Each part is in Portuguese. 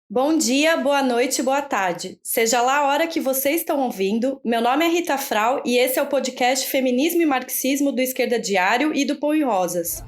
Bom dia, boa noite, boa tarde. Seja lá a hora que vocês estão ouvindo, meu nome é Rita Frau e esse é o podcast Feminismo e Marxismo do Esquerda Diário e do Pão e Rosas.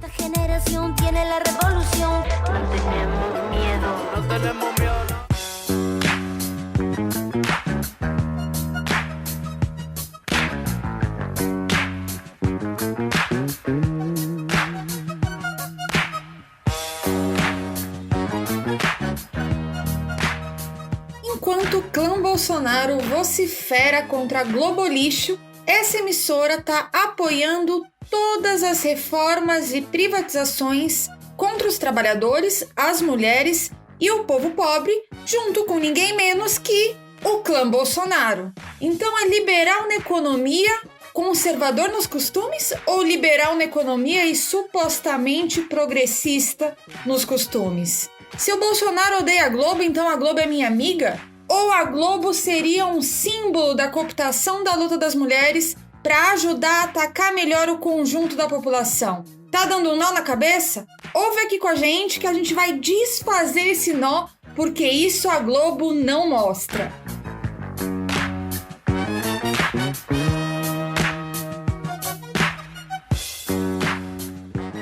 Enquanto o clã Bolsonaro vocifera contra a Globolixo, essa emissora está apoiando todas as reformas e privatizações contra os trabalhadores, as mulheres e o povo pobre, junto com ninguém menos que o clã Bolsonaro. Então é liberal na economia, conservador nos costumes ou liberal na economia e supostamente progressista nos costumes? Se o Bolsonaro odeia a Globo, então a Globo é minha amiga? Ou a Globo seria um símbolo da cooptação da luta das mulheres para ajudar a atacar melhor o conjunto da população? Tá dando um nó na cabeça? Ouve aqui com a gente que a gente vai desfazer esse nó, porque isso a Globo não mostra.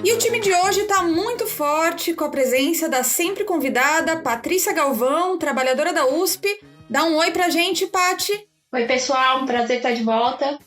E o time de hoje está muito forte, com a presença da sempre convidada Patrícia Galvão, trabalhadora da USP. Dá um oi pra gente, Pati. Oi, pessoal, um prazer estar de volta.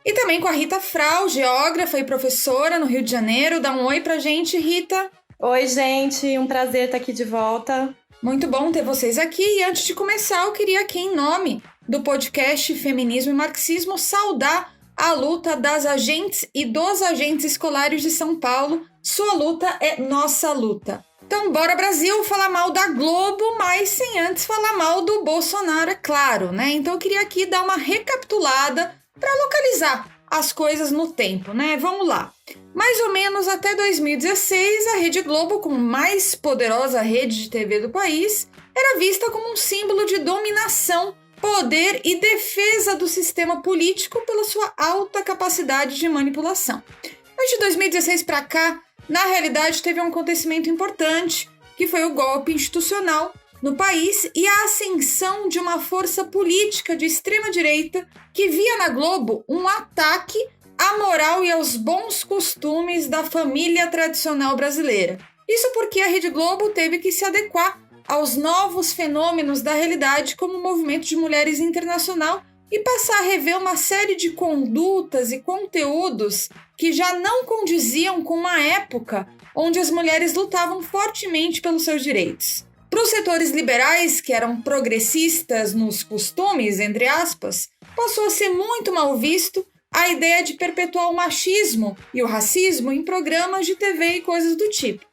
E também com a Rita Frau, geógrafa e professora no Rio de Janeiro. Dá um oi pra gente, Rita. Oi, gente, um prazer estar aqui de volta. Muito bom ter vocês aqui. E antes de começar, eu queria aqui, em nome do podcast Feminismo e Marxismo, saudar a luta das agentes e dos agentes escolares de São Paulo. Sua luta é nossa luta. Então, bora Brasil falar mal da Globo, mas sem antes falar mal do Bolsonaro, é claro, né? Então eu queria aqui dar uma recapitulada para localizar as coisas no tempo, né? Vamos lá. Mais ou menos até 2016, a Rede Globo, como mais poderosa rede de TV do país, era vista como um símbolo de dominação, poder e defesa do sistema político pela sua alta capacidade de manipulação. Mas de 2016 para cá, na realidade, teve um acontecimento importante, que foi o golpe institucional no país e a ascensão de uma força política de extrema-direita que via na Globo um ataque à moral e aos bons costumes da família tradicional brasileira. Isso porque a Rede Globo teve que se adequar aos novos fenômenos da realidade como o movimento de mulheres internacional e passar a rever uma série de condutas e conteúdos que já não condiziam com uma época onde as mulheres lutavam fortemente pelos seus direitos. Para os setores liberais, que eram progressistas nos costumes, entre aspas, passou a ser muito mal visto a ideia de perpetuar o machismo e o racismo em programas de TV e coisas do tipo.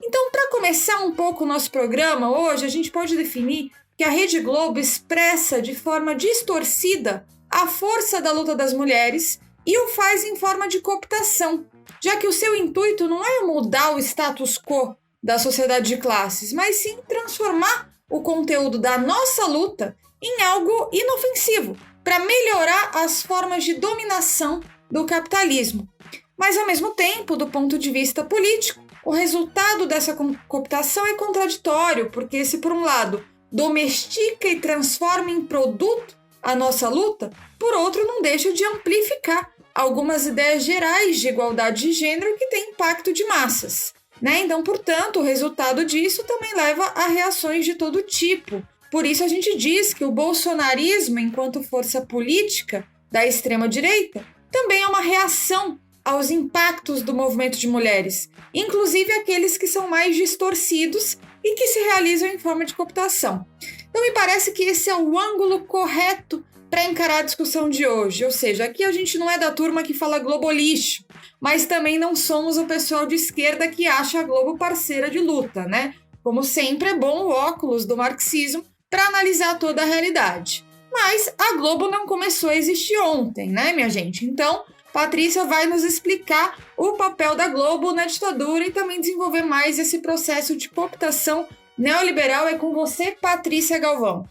Então, para começar um pouco o nosso programa hoje, a gente pode definir que a Rede Globo expressa de forma distorcida a força da luta das mulheres e o faz em forma de cooptação, já que o seu intuito não é mudar o status quo da sociedade de classes, mas sim transformar o conteúdo da nossa luta em algo inofensivo, para melhorar as formas de dominação do capitalismo. Mas, ao mesmo tempo, do ponto de vista político, o resultado dessa cooptação é contraditório, porque se, por um lado, domestica e transforma em produto a nossa luta, por outro, não deixa de amplificar algumas ideias gerais de igualdade de gênero que têm impacto de massas, né? Então, portanto, o resultado disso também leva a reações de todo tipo. Por isso a gente diz que o bolsonarismo, enquanto força política da extrema-direita, também é uma reação aos impactos do movimento de mulheres, inclusive aqueles que são mais distorcidos e que se realizam em forma de cooptação. Então me parece que esse é o ângulo correto para encarar a discussão de hoje, ou seja, aqui a gente não é da turma que fala Globolixo, mas também não somos o pessoal de esquerda que acha a Globo parceira de luta, né? Como sempre é bom o óculos do marxismo para analisar toda a realidade. Mas a Globo não começou a existir ontem, né, minha gente? Então, Patrícia vai nos explicar o papel da Globo na ditadura e também desenvolver mais esse processo de cooptação neoliberal. É com você, Patrícia Galvão.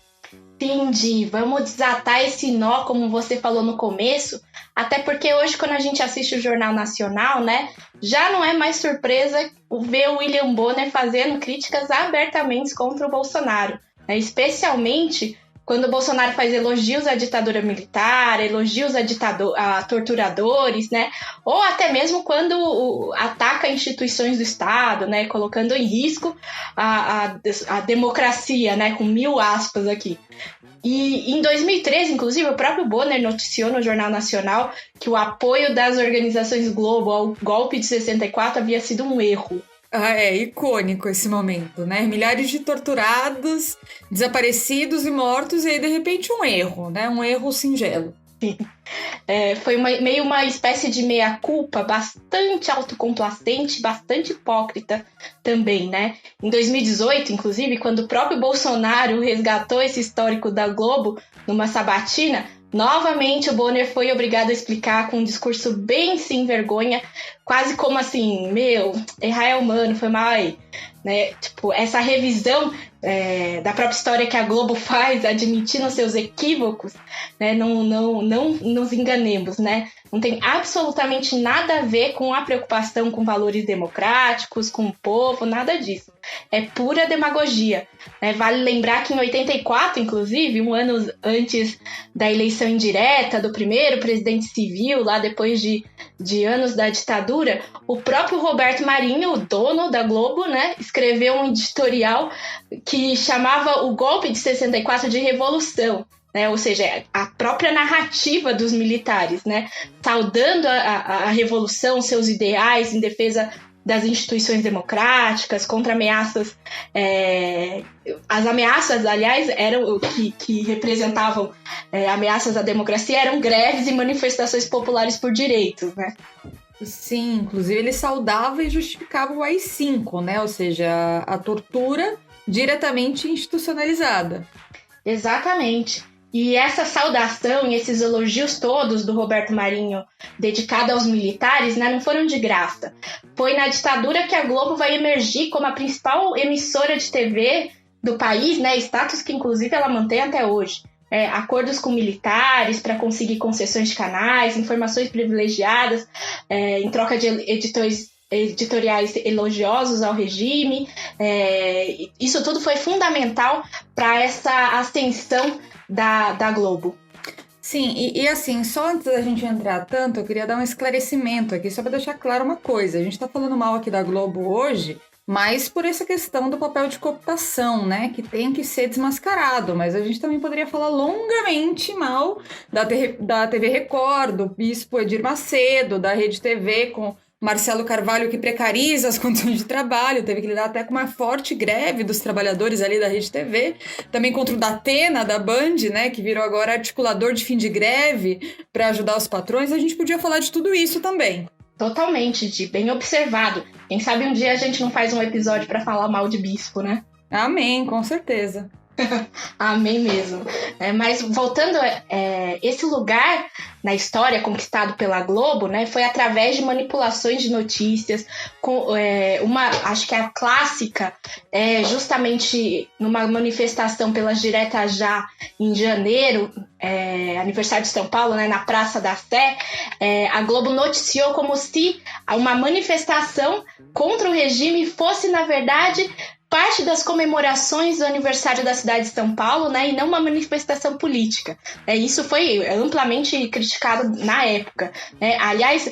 Entendi. Vamos desatar esse nó, como você falou no começo, até porque hoje, quando a gente assiste o Jornal Nacional, né, já não é mais surpresa ver o William Bonner fazendo críticas abertamente contra o Bolsonaro. né? Especialmente quando o Bolsonaro faz elogios à ditadura militar, elogios a torturadores, né? Ou até mesmo quando ataca instituições do Estado, né? Colocando em risco a democracia, né? Com 1000 aspas aqui. E em 2013, inclusive, o próprio Bonner noticiou no Jornal Nacional que o apoio das organizações Globo ao golpe de 64 havia sido um erro. É icônico esse momento, né? Milhares de torturados, desaparecidos e mortos, e aí, de repente, um erro, né? Um erro singelo. Sim. Foi meio uma espécie de meia-culpa bastante autocomplacente, bastante hipócrita também, né? Em 2018, inclusive, quando o próprio Bolsonaro resgatou esse histórico da Globo numa sabatina, novamente o Bonner foi obrigado a explicar com um discurso bem sem vergonha, quase como assim, errar é humano, foi mal aí. Né? Tipo, essa revisão da própria história que a Globo faz, admitindo seus equívocos, né? Não nos enganemos, né? Não tem absolutamente nada a ver com a preocupação com valores democráticos, com o povo, nada disso. É pura demagogia, né? Vale lembrar que em 84, inclusive, um ano antes da eleição indireta do primeiro presidente civil, lá depois de anos da ditadura, o próprio Roberto Marinho, o dono da Globo, né, escreveu um editorial que chamava o golpe de 64 de revolução. Né, ou seja, a própria narrativa dos militares, né, saudando a revolução, seus ideais em defesa das instituições democráticas, contra ameaças. As ameaças, aliás, eram que representavam ameaças à democracia, eram greves e manifestações populares por direitos, né? Sim, inclusive ele saudava e justificava o AI-5, né? Ou seja, a tortura diretamente institucionalizada. Exatamente. E essa saudação e esses elogios todos do Roberto Marinho dedicado aos militares, né, não foram de graça. Foi na ditadura que a Globo vai emergir como a principal emissora de TV do país, né, status que inclusive ela mantém até hoje. Acordos com militares para conseguir concessões de canais, informações privilegiadas em troca de editoriais elogiosos ao regime. Isso tudo foi fundamental para essa ascensão da Globo. Sim, e assim, só antes da gente entrar tanto, eu queria dar um esclarecimento aqui, só para deixar claro uma coisa. A gente está falando mal aqui da Globo hoje, mas por essa questão do papel de cooptação, né, que tem que ser desmascarado, mas a gente também poderia falar longamente mal da TV Record, do Bispo Edir Macedo, da Rede TV com Marcelo Carvalho, que precariza as condições de trabalho, teve que lidar até com uma forte greve dos trabalhadores ali da Rede TV, também contra o Datena, da Band, né, que virou agora articulador de fim de greve para ajudar os patrões. A gente podia falar de tudo isso também. Totalmente, Di, bem observado. Quem sabe um dia a gente não faz um episódio para falar mal de bispo, né? Amém, com certeza. Amém mesmo. Mas voltando, esse lugar na história conquistado pela Globo, né, foi através de manipulações de notícias, acho que a clássica justamente numa manifestação pelas diretas já em janeiro, aniversário de São Paulo, né, na Praça da Sé, a Globo noticiou como se uma manifestação contra o regime fosse, na verdade, parte das comemorações do aniversário da cidade de São Paulo, né, e não uma manifestação política. Isso foi amplamente criticado na época. Aliás,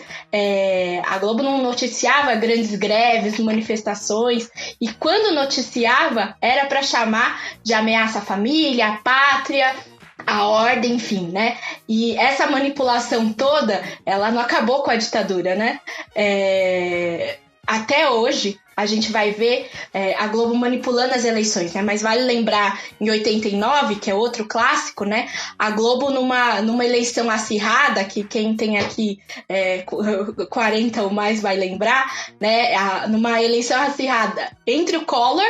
a Globo não noticiava grandes greves, manifestações, e quando noticiava, era para chamar de ameaça à família, à pátria, a ordem, enfim, né? E essa manipulação toda, ela não acabou com a ditadura, né? Até hoje, a gente vai ver a Globo manipulando as eleições, né? Mas vale lembrar, em 89, que é outro clássico, né? A Globo numa eleição acirrada, que quem tem aqui 40 ou mais vai lembrar, né? Numa eleição acirrada entre o Collor,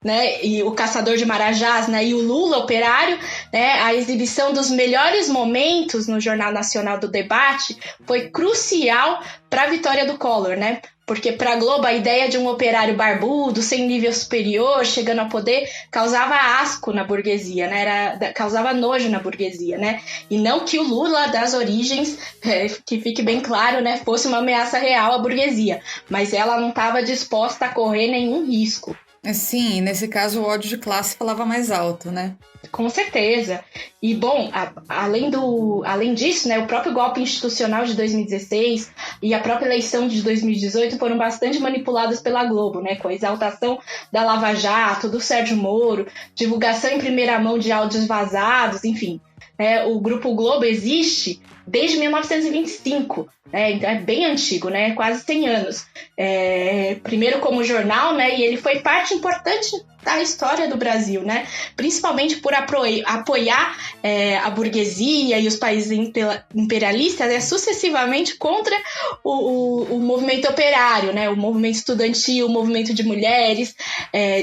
né, e o Caçador de Marajás, né, e o Lula operário, né, a exibição dos melhores momentos no Jornal Nacional do Debate foi crucial para a vitória do Collor, né? Porque para a Globo a ideia de um operário barbudo, sem nível superior, chegando ao poder, causava asco na burguesia, né? Causava nojo na burguesia, né? E não que o Lula das origens, que fique bem claro, né, fosse uma ameaça real à burguesia, mas ela não estava disposta a correr nenhum risco. Sim, nesse caso o ódio de classe falava mais alto, né? Com certeza. E, bom, além disso, né, o próprio golpe institucional de 2016 e a própria eleição de 2018 foram bastante manipuladas pela Globo, né, com a exaltação da Lava Jato, do Sérgio Moro, divulgação em primeira mão de áudios vazados, enfim. O Grupo Globo existe desde 1925, né? Então é bem antigo, né? Quase 100 anos. Primeiro como jornal, né? E ele foi parte importante da história do Brasil, né? Principalmente por apoiar a burguesia e os países imperialistas, né? Sucessivamente contra o movimento operário, né? O movimento estudantil, o movimento de mulheres,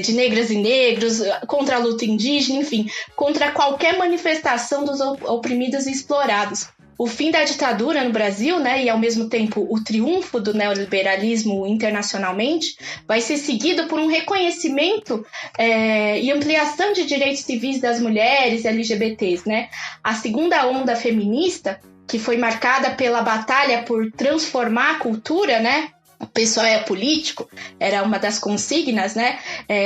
de negras e negros, contra a luta indígena, enfim, contra qualquer manifestação dos oprimidos e explorados. O fim da ditadura no Brasil, né, e ao mesmo tempo o triunfo do neoliberalismo internacionalmente, vai ser seguido por um reconhecimento e ampliação de direitos civis das mulheres LGBTs, né? A segunda onda feminista, que foi marcada pela batalha por transformar a cultura, né? O pessoal é político, era uma das consignas, né?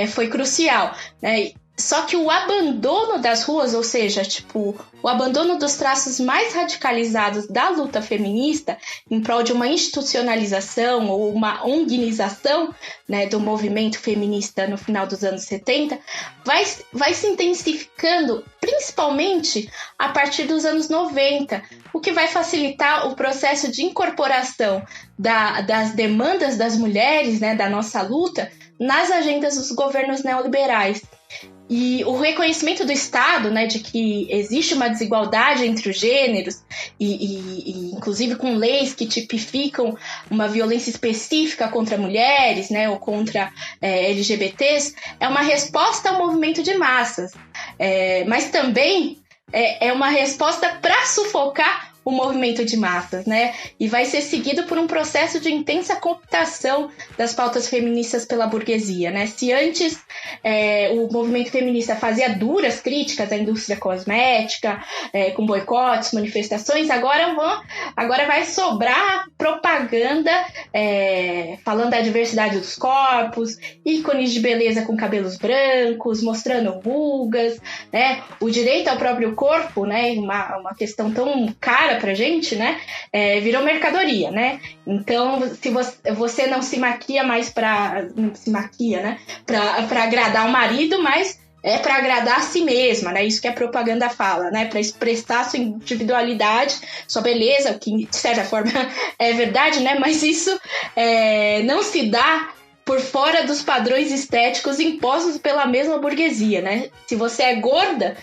Foi crucial, né? Só que o abandono das ruas, ou seja, o abandono dos traços mais radicalizados da luta feminista em prol de uma institucionalização ou uma onguinização, né, do movimento feminista no final dos anos 70, vai se intensificando, principalmente a partir dos anos 90, o que vai facilitar o processo de incorporação das demandas das mulheres, né, da nossa luta, nas agendas dos governos neoliberais. E o reconhecimento do Estado, né, de que existe uma desigualdade entre os gêneros e inclusive com leis que tipificam uma violência específica contra mulheres, né, ou contra LGBTs, é uma resposta ao movimento de massas, mas também é uma resposta para sufocar o movimento de massas, né? E vai ser seguido por um processo de intensa cooptação das pautas feministas pela burguesia, né? Se antes o movimento feminista fazia duras críticas à indústria cosmética, com boicotes, manifestações, agora vai sobrar propaganda falando da diversidade dos corpos, ícones de beleza com cabelos brancos, mostrando rugas, né? O direito ao próprio corpo, né? Uma questão tão cara pra gente, né? Virou mercadoria, né? Então, se você não se maquia mais não se maquia, né? Pra agradar o marido, mas para agradar a si mesma, né? Isso que a propaganda fala, né? Para expressar sua individualidade, sua beleza, o que de certa forma é verdade, né? Mas isso não se dá por fora dos padrões estéticos impostos pela mesma burguesia, né? Se você é gorda,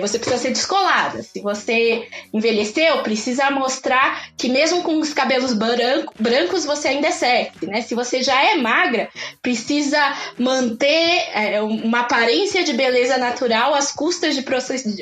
você precisa ser descolada. Se você envelheceu, precisa mostrar que mesmo com os cabelos brancos, você ainda é sexy, né? Se você já é magra, precisa manter uma aparência de beleza natural às custas de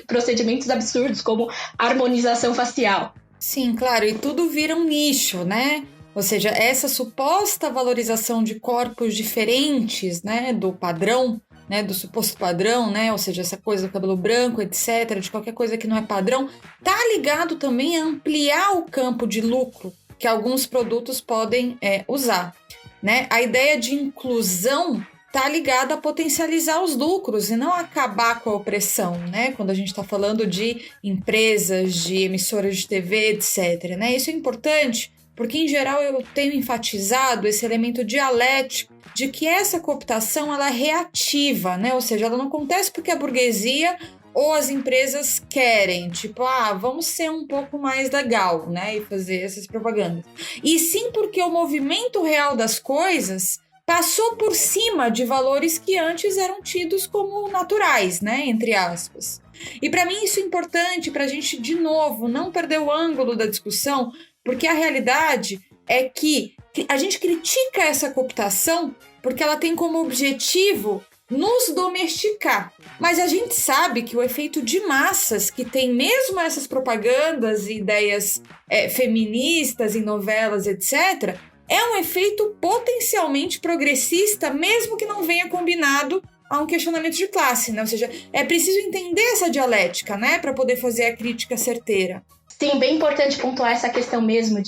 procedimentos absurdos, como harmonização facial. Sim, claro, e tudo vira um nicho, né? Ou seja, essa suposta valorização de corpos diferentes, né, do padrão, né, do suposto padrão, né, ou seja, essa coisa do cabelo branco, etc., de qualquer coisa que não é padrão, tá ligado também a ampliar o campo de lucro que alguns produtos podem usar, né? A ideia de inclusão tá ligada a potencializar os lucros e não acabar com a opressão, né? Quando a gente está falando de empresas, de emissoras de TV, etc., né? Isso é importante, porque, em geral, eu tenho enfatizado esse elemento dialético de que essa cooptação ela é reativa, né? Ou seja, ela não acontece porque a burguesia ou as empresas querem, tipo, vamos ser um pouco mais legal, né? E fazer essas propagandas. E sim porque o movimento real das coisas passou por cima de valores que antes eram tidos como naturais, né? Entre aspas. E para mim isso é importante para a gente, de novo, não perder o ângulo da discussão, porque a realidade é que a gente critica essa cooptação porque ela tem como objetivo nos domesticar. Mas a gente sabe que o efeito de massas que tem mesmo essas propagandas e ideias feministas em novelas, etc., é um efeito potencialmente progressista, mesmo que não venha combinado a um questionamento de classe, né? Ou seja, é preciso entender essa dialética, né, para poder fazer a crítica certeira. Sim, bem importante pontuar essa questão mesmo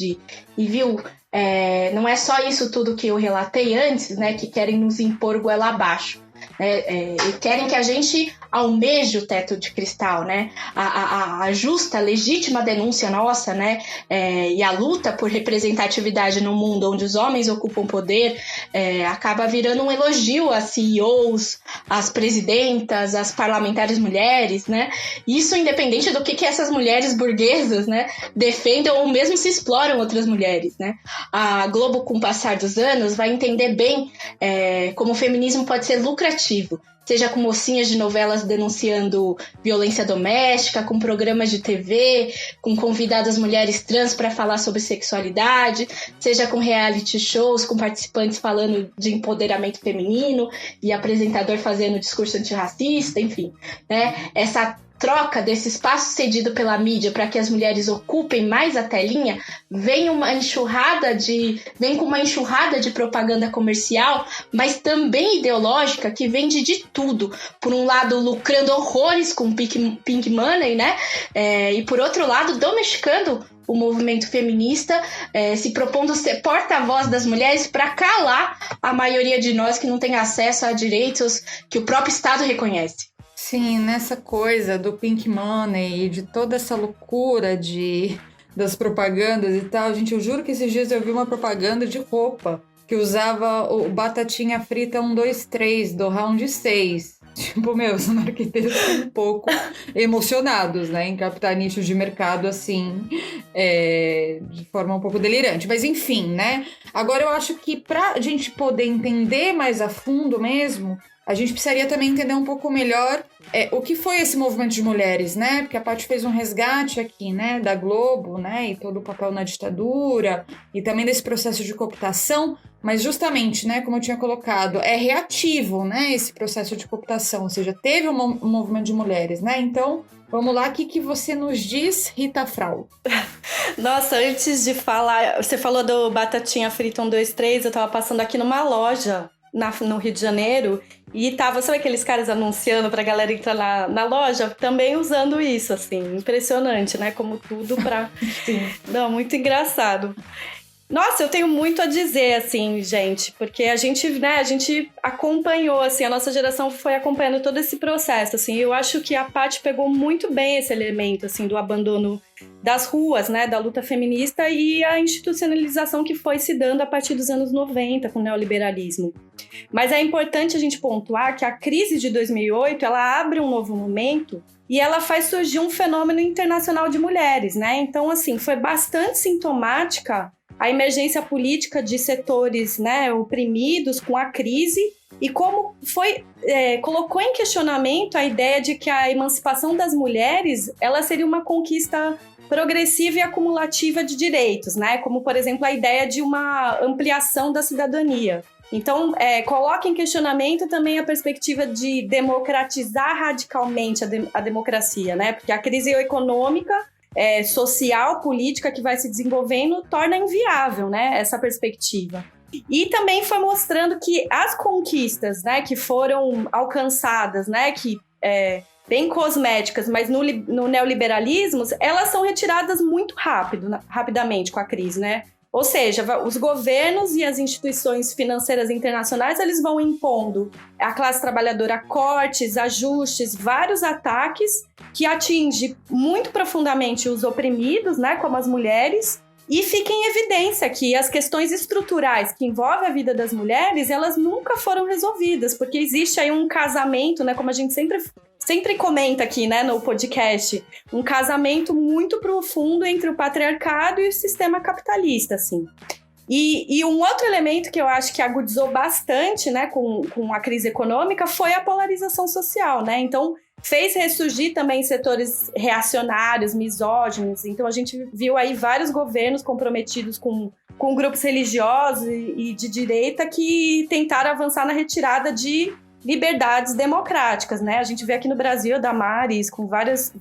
não é só isso tudo que eu relatei antes, né, que querem nos impor goela abaixo. E querem que a gente almeje o teto de cristal, né? A justa, legítima denúncia nossa, né? E a luta por representatividade no mundo onde os homens ocupam poder acaba virando um elogio às CEOs, às presidentas, às parlamentares mulheres, né? Isso independente do que essas mulheres burguesas, né, defendem ou mesmo se exploram outras mulheres, né? A Globo, com o passar dos anos, vai entender bem como o feminismo pode ser lucrativo, seja com mocinhas de novelas denunciando violência doméstica, com programas de TV, com convidadas mulheres trans para falar sobre sexualidade, seja com reality shows, com participantes falando de empoderamento feminino e apresentador fazendo discurso antirracista, enfim, né? Essa troca desse espaço cedido pela mídia para que as mulheres ocupem mais a telinha, vem com uma enxurrada de propaganda comercial, mas também ideológica, que vende de tudo. Por um lado, lucrando horrores com pink money, né? E por outro lado, domesticando o movimento feminista, se propondo ser porta-voz das mulheres para calar a maioria de nós que não tem acesso a direitos que o próprio Estado reconhece. Sim, nessa coisa do pink money e de toda essa loucura das propagandas e tal, gente, eu juro que esses dias eu vi uma propaganda de roupa que usava o batatinha frita 1, 2, 3 do round 6. Tipo, os marqueteiros estão um pouco emocionados, né, em captar nichos de mercado assim, de forma um pouco delirante. Mas enfim, né, agora eu acho que pra gente poder entender mais a fundo mesmo, a gente precisaria também entender um pouco melhor o que foi esse movimento de mulheres, né? Porque a Paty fez um resgate aqui, né, da Globo, né, e todo o papel na ditadura, e também desse processo de cooptação, mas justamente, né, como eu tinha colocado, é reativo, né, esse processo de cooptação, ou seja, teve um movimento de mulheres, né? Então, vamos lá, o que você nos diz, Rita Frau? Nossa, antes de falar, você falou do batatinha frita 1, 2, 3, eu tava passando aqui numa loja no Rio de Janeiro, e tava, sabe aqueles caras anunciando pra galera entrar na loja, também usando isso, assim, impressionante, né, como tudo pra... Não, muito engraçado. Nossa, eu tenho muito a dizer, assim, gente, porque a gente acompanhou, assim, a nossa geração foi acompanhando todo esse processo, assim, eu acho que a Paty pegou muito bem esse elemento, assim, do abandono das ruas, né, da luta feminista e a institucionalização que foi se dando a partir dos anos 90 com o neoliberalismo. Mas é importante a gente pontuar que a crise de 2008, ela abre um novo momento e ela faz surgir um fenômeno internacional de mulheres, né, então, assim, foi bastante sintomática a emergência política de setores, né, oprimidos com a crise e como colocou em questionamento a ideia de que a emancipação das mulheres ela seria uma conquista progressiva e acumulativa de direitos, né, como, por exemplo, a ideia de uma ampliação da cidadania. Então, coloca em questionamento também a perspectiva de democratizar radicalmente a democracia, né, porque a crise econômica social, política que vai se desenvolvendo torna inviável, né, essa perspectiva. E também foi mostrando que as conquistas, né, que foram alcançadas, né, que bem cosméticas, mas no neoliberalismo, elas são retiradas muito rapidamente com a crise, né? Ou seja, os governos e as instituições financeiras internacionais, eles vão impondo à classe trabalhadora cortes, ajustes, vários ataques que atingem muito profundamente os oprimidos, né, como as mulheres, e fica em evidência que as questões estruturais que envolvem a vida das mulheres, elas nunca foram resolvidas, porque existe aí um casamento, né, como a gente sempre comenta aqui, né, no podcast, um casamento muito profundo entre o patriarcado e o sistema capitalista, assim. E um outro elemento que eu acho que agudizou bastante, né, com a crise econômica foi a polarização social, né? Então, fez ressurgir também setores reacionários, misóginos. Então, a gente viu aí vários governos comprometidos com grupos religiosos e de direita que tentaram avançar na retirada de liberdades democráticas, né? A gente vê aqui no Brasil a Damares com várias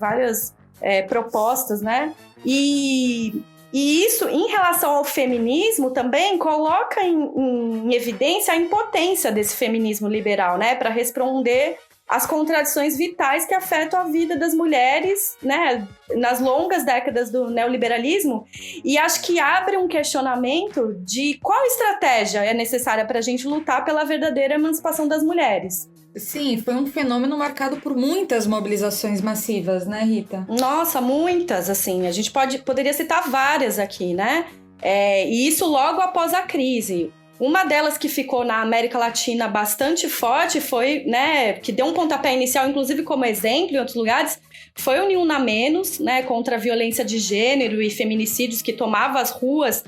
propostas, né? E isso, em relação ao feminismo, também coloca em evidência a impotência desse feminismo liberal, né? Para responder às contradições vitais que afetam a vida das mulheres, né? Nas longas décadas do neoliberalismo. E acho que abre um questionamento de qual estratégia é necessária para a gente lutar pela verdadeira emancipação das mulheres. Sim, foi um fenômeno marcado por muitas mobilizações massivas, né, Rita? Nossa, muitas, assim. A gente poderia citar várias aqui, né? E isso logo após a crise. Uma delas que ficou na América Latina bastante forte foi, né, que deu um pontapé inicial, inclusive como exemplo em outros lugares, foi o Ni Una Menos, né, contra a violência de gênero e feminicídios que tomava as ruas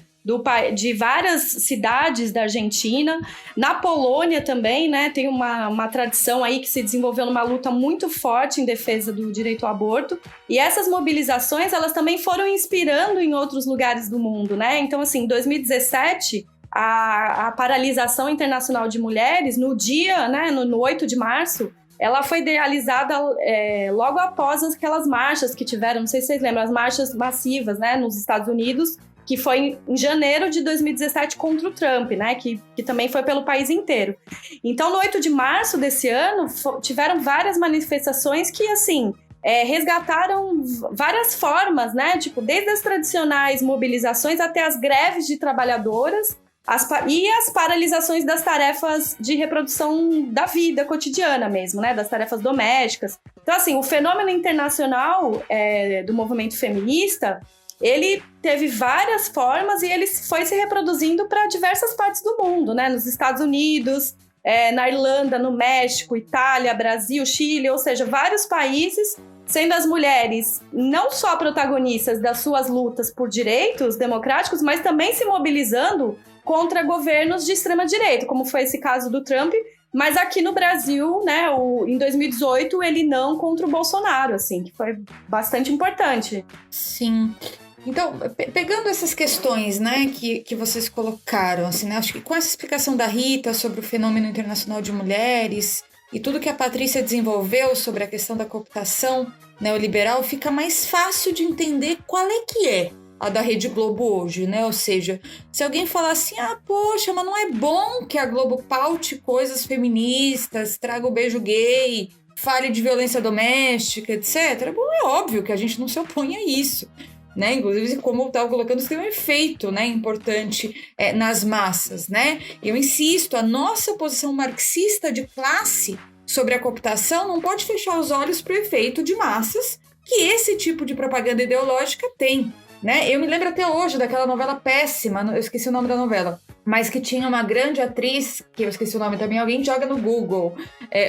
de várias cidades da Argentina. Na Polônia também, né, tem uma tradição aí que se desenvolveu numa luta muito forte em defesa do direito ao aborto. E essas mobilizações, elas também foram inspirando em outros lugares do mundo, né? Então, assim, em 2017... A paralisação internacional de mulheres, no dia, né, no 8 de março, ela foi realizada logo após aquelas marchas que tiveram, não sei se vocês lembram, as marchas massivas, né, nos Estados Unidos, que foi em janeiro de 2017 contra o Trump, né, que também foi pelo país inteiro. Então, no 8 de março desse ano, tiveram várias manifestações que, assim... resgataram várias formas, né, tipo, desde as tradicionais mobilizações até as greves de trabalhadoras, e as paralisações das tarefas de reprodução da vida cotidiana mesmo, né? Das tarefas domésticas. Então, assim, o fenômeno internacional do movimento feminista, ele teve várias formas e ele foi se reproduzindo para diversas partes do mundo, né? Nos Estados Unidos, na Irlanda, no México, Itália, Brasil, Chile, ou seja, vários países, sendo as mulheres não só protagonistas das suas lutas por direitos democráticos, mas também se mobilizando contra governos de extrema-direita, como foi esse caso do Trump, mas aqui no Brasil, né, em 2018, ele não contra o Bolsonaro, assim, que foi bastante importante. Sim. Então, pegando essas questões, né, que vocês colocaram, assim, né, acho que com essa explicação da Rita sobre o fenômeno internacional de mulheres e tudo que a Patrícia desenvolveu sobre a questão da cooptação neoliberal, fica mais fácil de entender qual é que é a da Rede Globo hoje, né? Ou seja, se alguém falar assim, poxa, mas não é bom que a Globo paute coisas feministas, traga o beijo gay, fale de violência doméstica, etc. Bom, é óbvio que a gente não se opõe a isso, né? Inclusive, como eu estava colocando, isso tem um efeito, né, importante nas massas, né? Eu insisto, a nossa posição marxista de classe sobre a cooptação não pode fechar os olhos para o efeito de massas que esse tipo de propaganda ideológica tem, né? Eu me lembro até hoje daquela novela péssima, eu esqueci o nome da novela, mas que tinha uma grande atriz, que eu esqueci o nome também, alguém joga no Google,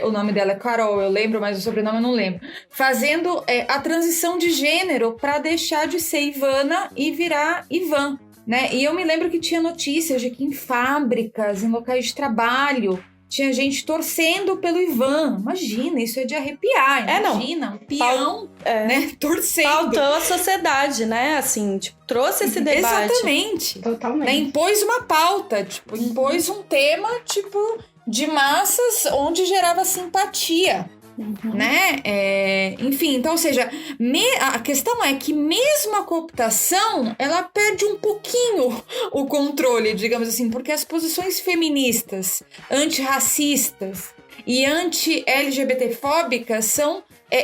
o nome dela é Carol, eu lembro, mas o sobrenome eu não lembro, fazendo a transição de gênero para deixar de ser Ivana e virar Ivan, né? E eu me lembro que tinha notícias de que em fábricas, em locais de trabalho, tinha gente torcendo pelo Ivan. Imagina, isso é de arrepiar. Imagina, um peão, né, torcendo. Faltou a sociedade, né? Assim, tipo, trouxe esse debate. Exatamente. Totalmente. Né, impôs uma pauta, tipo, impôs um tema, tipo, de massas onde gerava simpatia. Né? Enfim, então, ou seja, a questão é que mesmo a cooptação, ela perde um pouquinho o controle, digamos assim, porque as posições feministas, antirracistas e anti-LGBTfóbicas são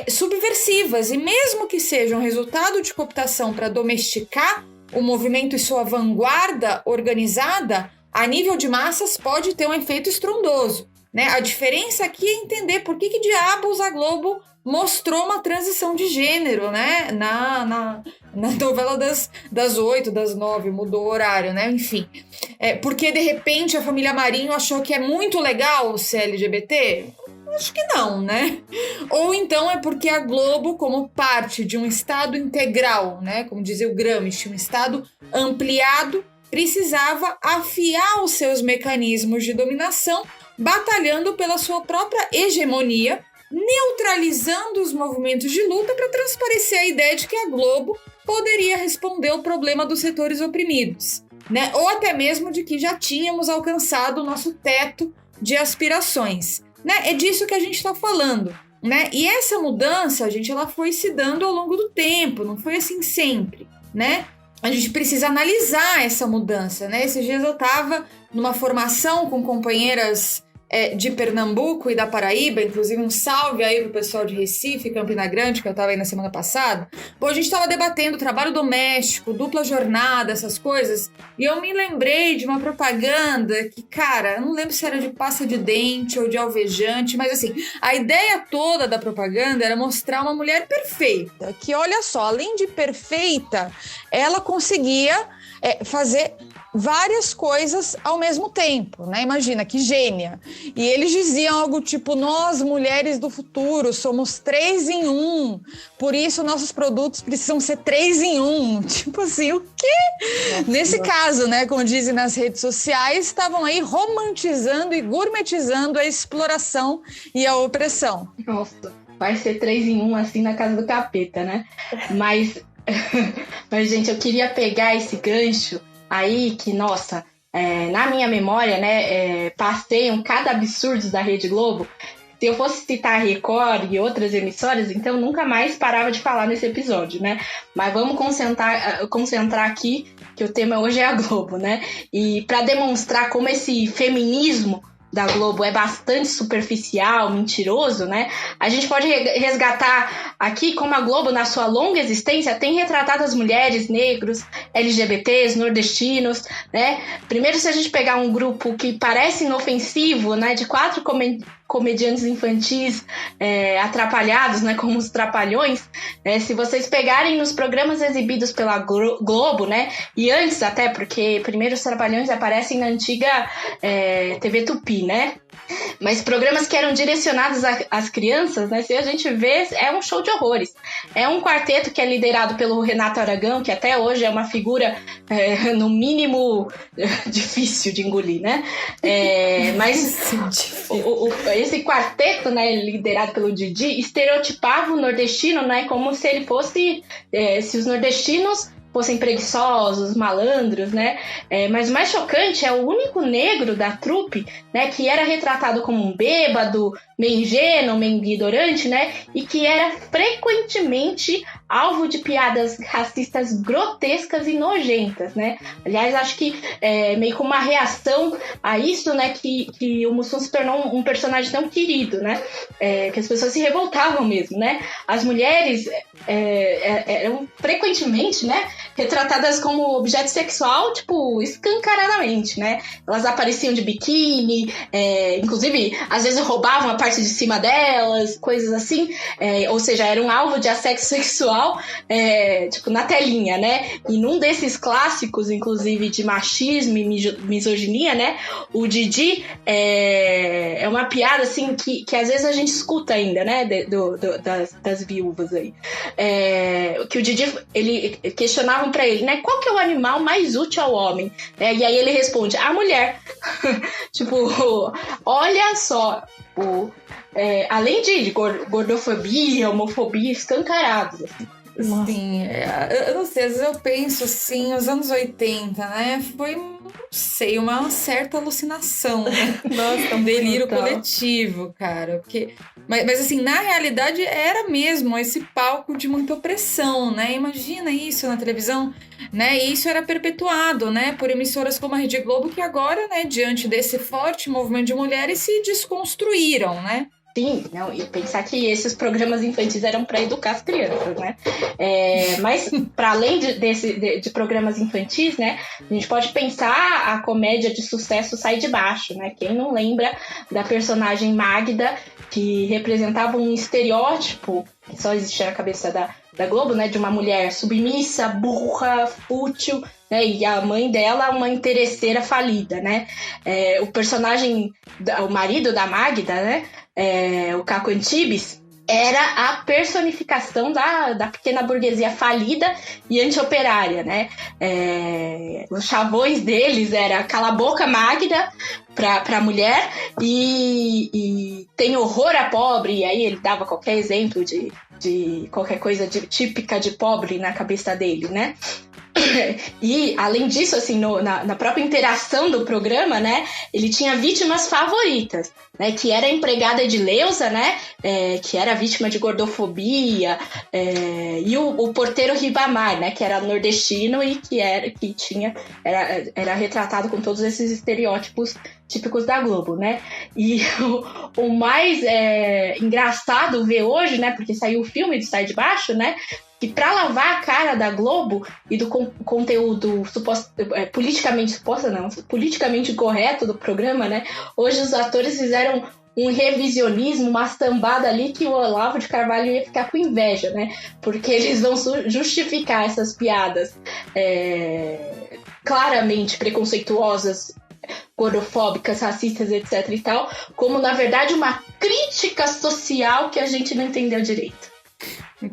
subversivas, e mesmo que sejam resultado de cooptação para domesticar o movimento e sua vanguarda organizada, a nível de massas pode ter um efeito estrondoso. Né? A diferença aqui é entender por que diabos a Globo mostrou uma transição de gênero, né? Na novela das 8, das 9, mudou o horário, né? Enfim, porque de repente a família Marinho achou que é muito legal ser LGBT? Acho que não, né? Ou então é porque a Globo, como parte de um Estado integral, né? Como dizia o Gramsci, um Estado ampliado, precisava afiar os seus mecanismos de dominação, batalhando pela sua própria hegemonia, neutralizando os movimentos de luta para transparecer a ideia de que a Globo poderia responder ao problema dos setores oprimidos, né? Ou até mesmo de que já tínhamos alcançado o nosso teto de aspirações, né? É disso que a gente está falando, né? E essa mudança, gente, ela foi se dando ao longo do tempo, não foi assim sempre, né? A gente precisa analisar essa mudança, né? Esses dias eu estava numa formação com companheiras de Pernambuco e da Paraíba, inclusive um salve aí pro pessoal de Recife, Campina Grande, que eu tava aí na semana passada. Bom, a gente tava debatendo trabalho doméstico, dupla jornada, essas coisas, e eu me lembrei de uma propaganda que, cara, eu não lembro se era de pasta de dente ou de alvejante, mas assim, a ideia toda da propaganda era mostrar uma mulher perfeita, que, olha só, além de perfeita, ela conseguia fazer várias coisas ao mesmo tempo, né? Imagina, que gênia. E eles diziam algo tipo, nós, mulheres do futuro, somos 3 em 1, por isso nossos produtos precisam ser 3 em 1. Tipo assim, o quê? Nesse caso, né, como dizem nas redes sociais, estavam aí romantizando e gourmetizando a exploração e a opressão. Nossa, vai ser 3 em 1 assim na casa do capeta, né? Mas, gente, eu queria pegar esse gancho aí que, nossa, na minha memória, né, passeiam cada absurdo da Rede Globo. Se eu fosse citar a Record e outras emissoras, então nunca mais parava de falar nesse episódio, né? Mas vamos concentrar aqui, que o tema hoje é a Globo, né? E para demonstrar como esse feminismo da Globo é bastante superficial, mentiroso, né? A gente pode resgatar aqui como a Globo, na sua longa existência, tem retratado as mulheres, negros, LGBTs, nordestinos, né? Primeiro, se a gente pegar um grupo que parece inofensivo, né, de 4 comediantes infantis atrapalhados, né, como os Trapalhões, se vocês pegarem nos programas exibidos pela Globo, né, e antes até, porque primeiro os Trapalhões aparecem na antiga TV Tupi, né, mas programas que eram direcionados às crianças, né, se a gente vê, é um show de horrores. É um quarteto que é liderado pelo Renato Aragão, que até hoje é uma figura, no mínimo, difícil de engolir, né? Mas esse quarteto, né, liderado pelo Didi, estereotipava o nordestino, né, como se ele fosse, se os nordestinos fossem preguiçosos, malandros, né? Mas o mais chocante é o único negro da trupe, né, que era retratado como um bêbado, meio ingênuo, meio ignorante, né? E que era frequentemente alvo de piadas racistas grotescas e nojentas, né? Aliás, acho que meio como uma reação a isso, né, que o Mussum se tornou um personagem tão querido, né? Que as pessoas se revoltavam mesmo, né? As mulheres eram frequentemente, né, retratadas como objeto sexual, tipo, escancaradamente, né? Elas apareciam de biquíni, inclusive, às vezes roubavam a parte de cima delas, coisas assim, ou seja, era um alvo de assédio sexual, tipo, na telinha, né? E num desses clássicos, inclusive, de machismo e misoginia, né? O Didi é uma piada, assim, que às vezes a gente escuta ainda, né? Das viúvas aí. Que o Didi, ele questionavam pra ele, né? Qual que é o animal mais útil ao homem? E aí ele responde, a mulher. Tipo, olha só, além de gordofobia, homofobia escancarados, assim. Sim, eu não sei, às vezes eu penso assim, os anos 80, né? Foi, não sei, uma certa alucinação, né? Nossa, um delírio brutal. coletivo, cara. Mas assim, na realidade era mesmo esse palco de muita opressão, né? Imagina isso na televisão, né? E isso era perpetuado, né? Por emissoras como a Rede Globo, que agora, né, diante desse forte movimento de mulheres, se desconstruíram, né? Sim, não, e pensar que esses programas infantis eram para educar as crianças, né? Mas, para além de programas infantis, né, a gente pode pensar a comédia de sucesso Sai de Baixo, né? Quem não lembra da personagem Magda, que representava um estereótipo que só existia na cabeça da Globo, né? De uma mulher submissa, burra, fútil, né? E a mãe dela, uma interesseira falida, né? O personagem, o marido da Magda, né? O Caco Antibes, era a personificação da pequena burguesia falida e anti-operária, né? Os chavões deles era cala a boca, Magda, pra mulher, e tem horror a pobre, e aí ele dava qualquer exemplo de qualquer coisa típica de pobre na cabeça dele, né? E, além disso, assim, na própria interação do programa, né, ele tinha vítimas favoritas, né, que era a empregada Edileuza, né, que era vítima de gordofobia, e o porteiro Ribamar, né, que era nordestino e que era retratado com todos esses estereótipos típicos da Globo, né? E o mais engraçado ver hoje, né, porque saiu o filme do Sai de Baixo, né, que para lavar a cara da Globo e do conteúdo politicamente correto do programa, né, hoje os atores fizeram um revisionismo, uma sambada ali que o Olavo de Carvalho ia ficar com inveja, né? Porque eles vão justificar essas piadas claramente preconceituosas, gordofóbicas, racistas, etc e tal, como, na verdade, uma crítica social que a gente não entendeu direito.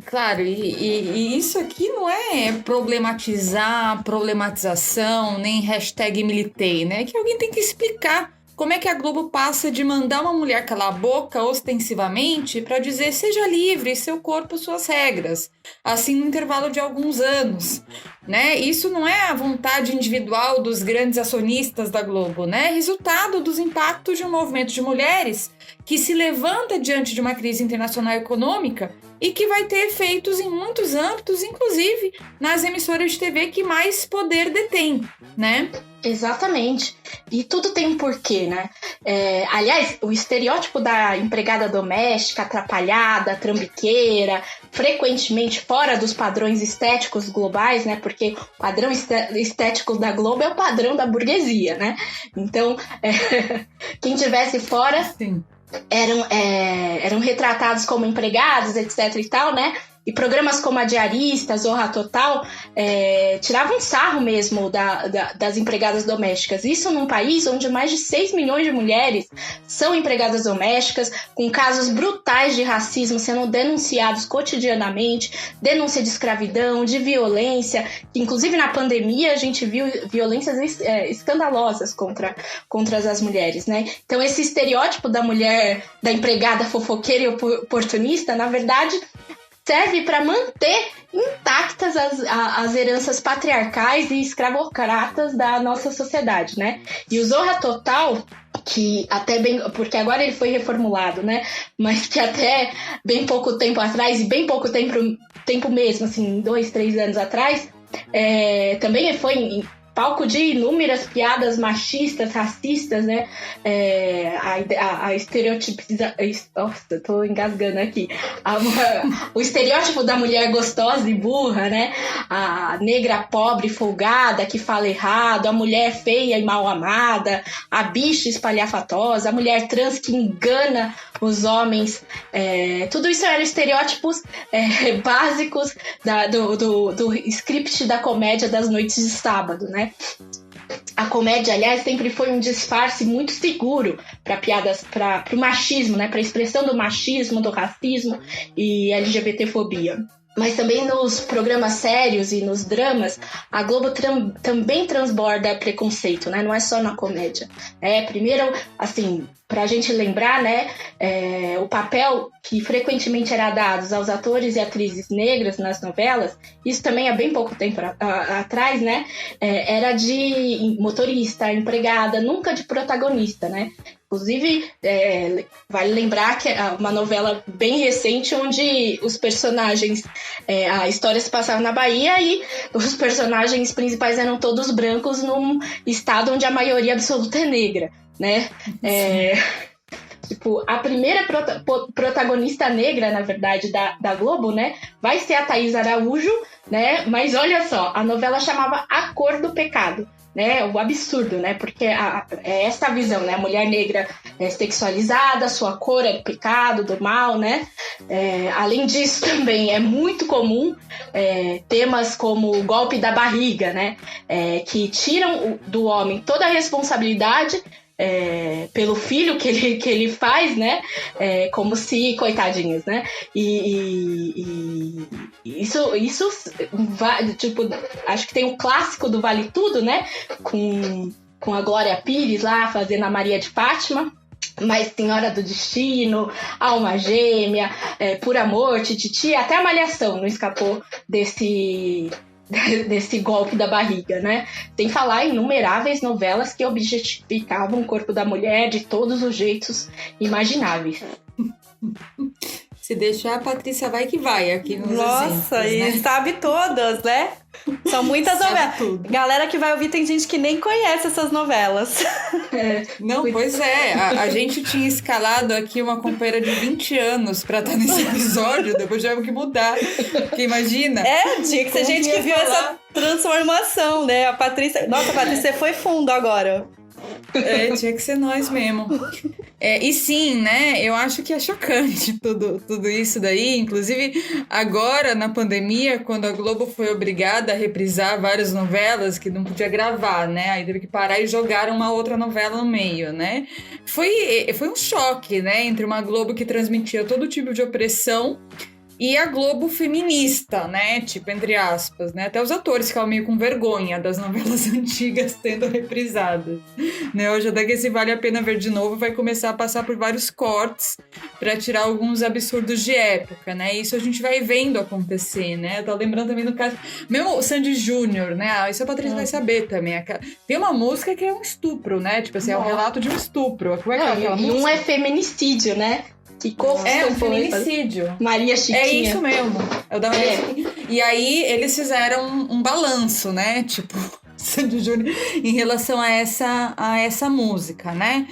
Claro, e isso aqui não é problematização, nem hashtag militei, né? Que alguém tem que explicar como é que a Globo passa de mandar uma mulher calar a boca ostensivamente para dizer seja livre, seu corpo, suas regras, assim no intervalo de alguns anos, né? Isso não é a vontade individual dos grandes acionistas da Globo, né? É resultado dos impactos de um movimento de mulheres que se levanta diante de uma crise internacional econômica e que vai ter efeitos em muitos âmbitos, inclusive nas emissoras de TV que mais poder detêm, né? Exatamente. E tudo tem um porquê, né? Aliás, o estereótipo da empregada doméstica, atrapalhada, trambiqueira, frequentemente fora dos padrões estéticos globais, né? Porque o padrão estético da Globo é o padrão da burguesia, né? Então, quem tivesse fora... Sim. Eram retratados como empregados, etc e tal, né? E programas como a Diarista, Zorra Total, tiravam sarro mesmo das empregadas domésticas. Isso num país onde mais de 6 milhões de mulheres são empregadas domésticas, com casos brutais de racismo sendo denunciados cotidianamente, denúncia de escravidão, de violência. Inclusive na pandemia a gente viu violências escandalosas contra as mulheres, né? Então esse estereótipo da mulher, da empregada fofoqueira e oportunista, na verdade... serve para manter intactas as heranças patriarcais e escravocratas da nossa sociedade, né? E o Zorra Total, que até bem... porque agora ele foi reformulado, né? Mas que até bem pouco tempo atrás, e bem pouco tempo mesmo, assim, 2, 3 anos atrás, também foi... palco de inúmeras piadas machistas, racistas, né? A estereotipização... Nossa, tô engasgando aqui. O estereótipo da mulher gostosa e burra, né? A negra pobre folgada que fala errado, a mulher feia e mal amada, a bicha espalhafatosa, a mulher trans que engana os homens. Tudo isso eram estereótipos básicos do script da comédia das noites de sábado, né? A comédia, aliás, sempre foi um disfarce muito seguro para piadas, para o machismo, né? Para a expressão do machismo, do racismo e LGBTfobia. Mas também nos programas sérios e nos dramas, a Globo também transborda preconceito, né? Não é só na comédia. Primeiro, assim, pra gente lembrar, né? O papel que frequentemente era dado aos atores e atrizes negras nas novelas, isso também há bem pouco tempo atrás, né? Era de motorista, empregada, nunca de protagonista, né? Inclusive, vale lembrar que é uma novela bem recente onde os personagens, a história se passava na Bahia e os personagens principais eram todos brancos num estado onde a maioria absoluta é negra, né? Tipo, a primeira protagonista negra, na verdade, da Globo, né? Vai ser a Thaís Araújo, né? Mas olha só, a novela chamava A Cor do Pecado. Né, o absurdo, né? Porque é essa a visão, né? A mulher negra é sexualizada, sua cor é do pecado, do mal, né? Além disso, também é muito comum temas como o golpe da barriga, né? Que tiram do homem toda a responsabilidade pelo filho que ele faz, né? Como se, coitadinhos, né? E isso vai, tipo, acho que tem o clássico do Vale Tudo, né? Com a Glória Pires lá fazendo a Maria de Fátima. Mas Senhora do Destino, Alma Gêmea, Por Amor, Tititi, até a Malhação não escapou desse desse golpe da barriga, né? Sem falar em inumeráveis novelas que objetificavam o corpo da mulher de todos os jeitos imagináveis. Se deixar, a Patrícia vai que vai aqui nos Nossa, exemplos, e né? sabe todas, né? São muitas Sabe novelas. tudo. Galera que vai ouvir, tem gente que nem conhece essas novelas. Não, pois é. A gente tinha escalado aqui uma companheira de 20 anos pra estar nesse episódio, depois tivemos que mudar. Porque imagina. Tinha que ser Como gente que que ia viu falar? essa transformação, né? A Patrícia... Nossa, Patrícia, você foi fundo agora. Tinha que ser nós mesmo. E sim, né? Eu acho que é chocante tudo isso daí. Inclusive, agora na pandemia, quando a Globo foi obrigada a reprisar várias novelas que não podia gravar, né? Aí teve que parar e jogar uma outra novela no meio, né? Foi um choque, né? Entre uma Globo que transmitia todo tipo de opressão e a Globo feminista, né? Tipo, entre aspas, né? Até os atores ficavam meio com vergonha das novelas antigas sendo reprisadas. Né? Hoje até que esse Vale a Pena Ver de Novo vai começar a passar por vários cortes para tirar alguns absurdos de época, né? Isso a gente vai vendo acontecer, né? Eu tô lembrando também do caso... Mesmo o Sandy Júnior, né? Isso a Patrícia vai saber também. Tem uma música que é um estupro, né? Tipo assim, é um relato de um estupro. Como é que é aquela música? Não é feminicídio, né? É um feminicídio. Maria Chiquinha. É isso mesmo. É o da Maria Chiquinha. E aí eles fizeram um balanço, né? Tipo, Sandy Júnior em relação a essa música, né?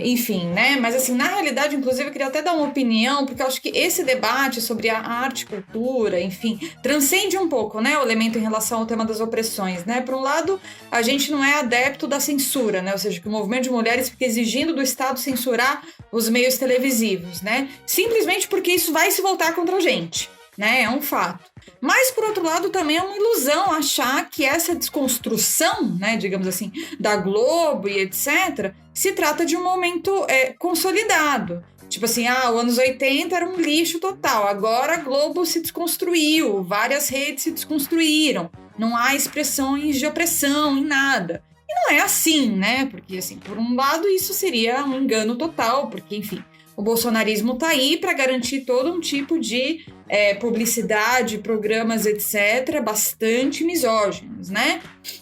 Enfim, né? Mas assim, na realidade, inclusive, eu queria até dar uma opinião, porque eu acho que esse debate sobre a arte, cultura, enfim, transcende um pouco, né? O elemento em relação ao tema das opressões, né? Por um lado, a gente não é adepto da censura, né? Ou seja, que o movimento de mulheres fica exigindo do Estado censurar os meios televisivos, né? Simplesmente porque isso vai se voltar contra a gente, né? É um fato. Mas, por outro lado, também é uma ilusão achar que essa desconstrução, né, digamos assim, da Globo e etc., se trata de um momento consolidado. Tipo assim, os anos 80 era um lixo total, agora a Globo se desconstruiu, várias redes se desconstruíram, não há expressões de opressão em nada. E não é assim, né? Porque, assim, por um lado, isso seria um engano total, porque, enfim, o bolsonarismo tá aí para garantir todo um tipo de publicidade, programas, etc., bastante misóginos, né?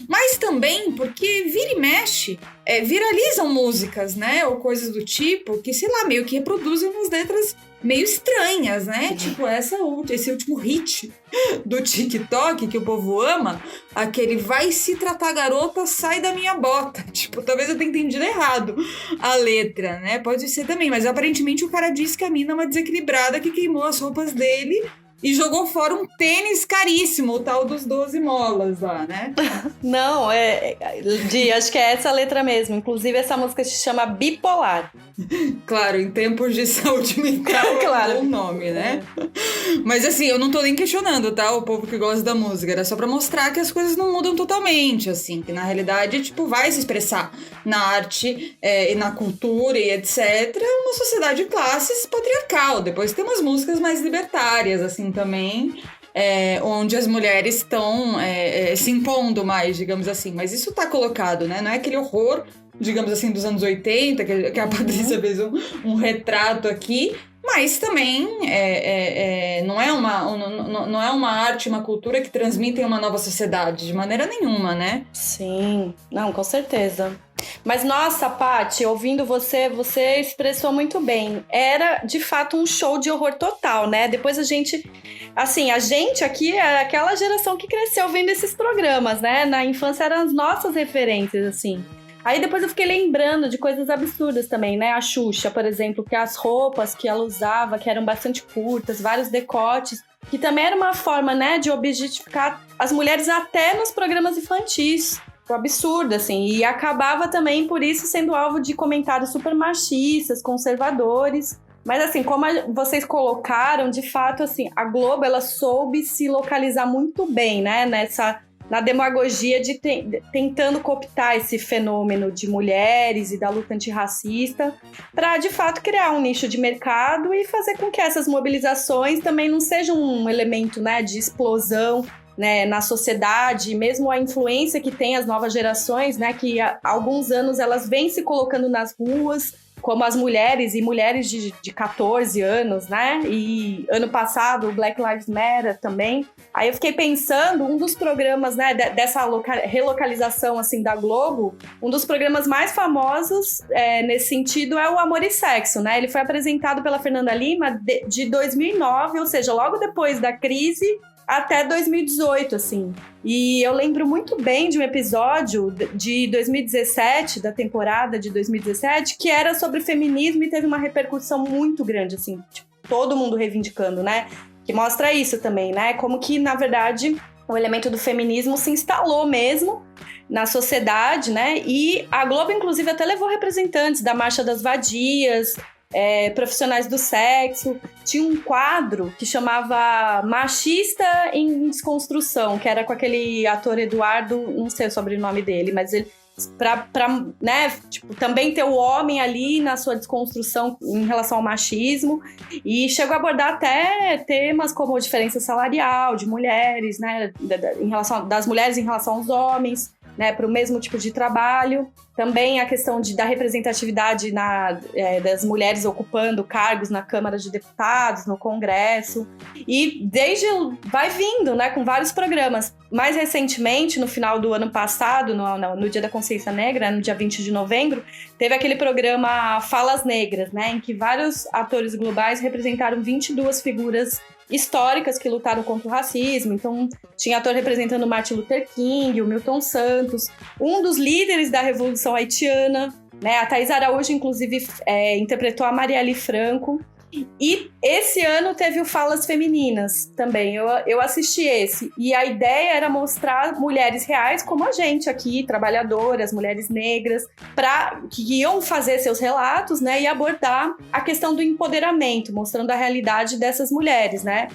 Mas também porque vira e mexe, viralizam músicas, né? Ou coisas do tipo, que, sei lá, meio que reproduzem umas letras meio estranhas, né? Tipo, esse último hit do TikTok que o povo ama, aquele vai se tratar garota, sai da minha bota. Tipo, talvez eu tenha entendido errado a letra, né? Pode ser também, mas aparentemente o cara disse que a mina é uma desequilibrada que queimou as roupas dele e jogou fora um tênis caríssimo, o tal dos 12 molas lá, né? Não, acho que é essa letra mesmo. Inclusive, essa música se chama Bipolar. Claro, em tempos de saúde mental Claro. é um bom nome, né? Mas assim, eu não tô nem questionando, tá? O povo que gosta da música. Era só pra mostrar que as coisas não mudam totalmente, assim. Que na realidade, tipo, vai se expressar na arte e na cultura e etc. Uma sociedade de classes patriarcal. Depois tem umas músicas mais libertárias, assim, também. Onde as mulheres estão se impondo mais, digamos assim. Mas isso tá colocado, né? Não é aquele horror, digamos assim, dos anos 80, que a Patrícia fez um retrato aqui, mas também não é uma arte, uma cultura que transmitem uma nova sociedade, de maneira nenhuma, né? Sim, não, com certeza. Mas nossa, Paty, ouvindo você expressou muito bem. Era, de fato, um show de horror total, né? Depois a gente aqui é aquela geração que cresceu vendo esses programas, né? Na infância eram as nossas referências, assim. Aí depois eu fiquei lembrando de coisas absurdas também, né? A Xuxa, por exemplo, que as roupas que ela usava, que eram bastante curtas, vários decotes, que também era uma forma, né, de objetificar as mulheres até nos programas infantis. Um absurdo, assim. E acabava também, por isso, sendo alvo de comentários super machistas, conservadores. Mas, assim, como vocês colocaram, de fato, assim, a Globo, ela soube se localizar muito bem, né? Na demagogia de tentando cooptar esse fenômeno de mulheres e da luta antirracista para, de fato, criar um nicho de mercado e fazer com que essas mobilizações também não sejam um elemento, né, de explosão, né, na sociedade, mesmo a influência que tem as novas gerações, né, que há alguns anos elas vêm se colocando nas ruas como as mulheres, e mulheres de 14 anos, né? E ano passado o Black Lives Matter também. Aí eu fiquei pensando, um dos programas, né, dessa relocalização, assim, da Globo, um dos programas mais famosos nesse sentido é o Amor e Sexo, né? Ele foi apresentado pela Fernanda Lima de 2009, ou seja, logo depois da crise até 2018, assim. E eu lembro muito bem de um episódio de 2017, da temporada de 2017, que era sobre feminismo e teve uma repercussão muito grande, assim, tipo, todo mundo reivindicando, né? Que mostra isso também, né? Como que, na verdade, o elemento do feminismo se instalou mesmo na sociedade, né? E a Globo, inclusive, até levou representantes da Marcha das Vadias, profissionais do sexo. Tinha um quadro que chamava Machista em Desconstrução, que era com aquele ator Eduardo, não sei o sobrenome dele, mas ele pra né, tipo, também ter o homem ali na sua desconstrução em relação ao machismo, e chegou a abordar até temas como a diferença salarial de mulheres, né, em relação das mulheres em relação aos homens, né, para o mesmo tipo de trabalho. Também a questão da representatividade das mulheres ocupando cargos na Câmara de Deputados, no Congresso. E vai vindo, né, com vários programas. Mais recentemente, no final do ano passado, no Dia da Consciência Negra, no dia 20 de novembro, teve aquele programa Falas Negras, né, em que vários atores globais representaram 22 figuras históricas que lutaram contra o racismo. Então, tinha ator representando Martin Luther King, o Milton Santos, um dos líderes da Revolução Haitiana, né? A Thaís Araújo, inclusive, interpretou a Marielle Franco. E esse ano teve o Falas Femininas também, eu assisti esse. E a ideia era mostrar mulheres reais como a gente aqui, trabalhadoras, mulheres negras, que iam fazer seus relatos, né, e abordar a questão do empoderamento, mostrando a realidade dessas mulheres, né?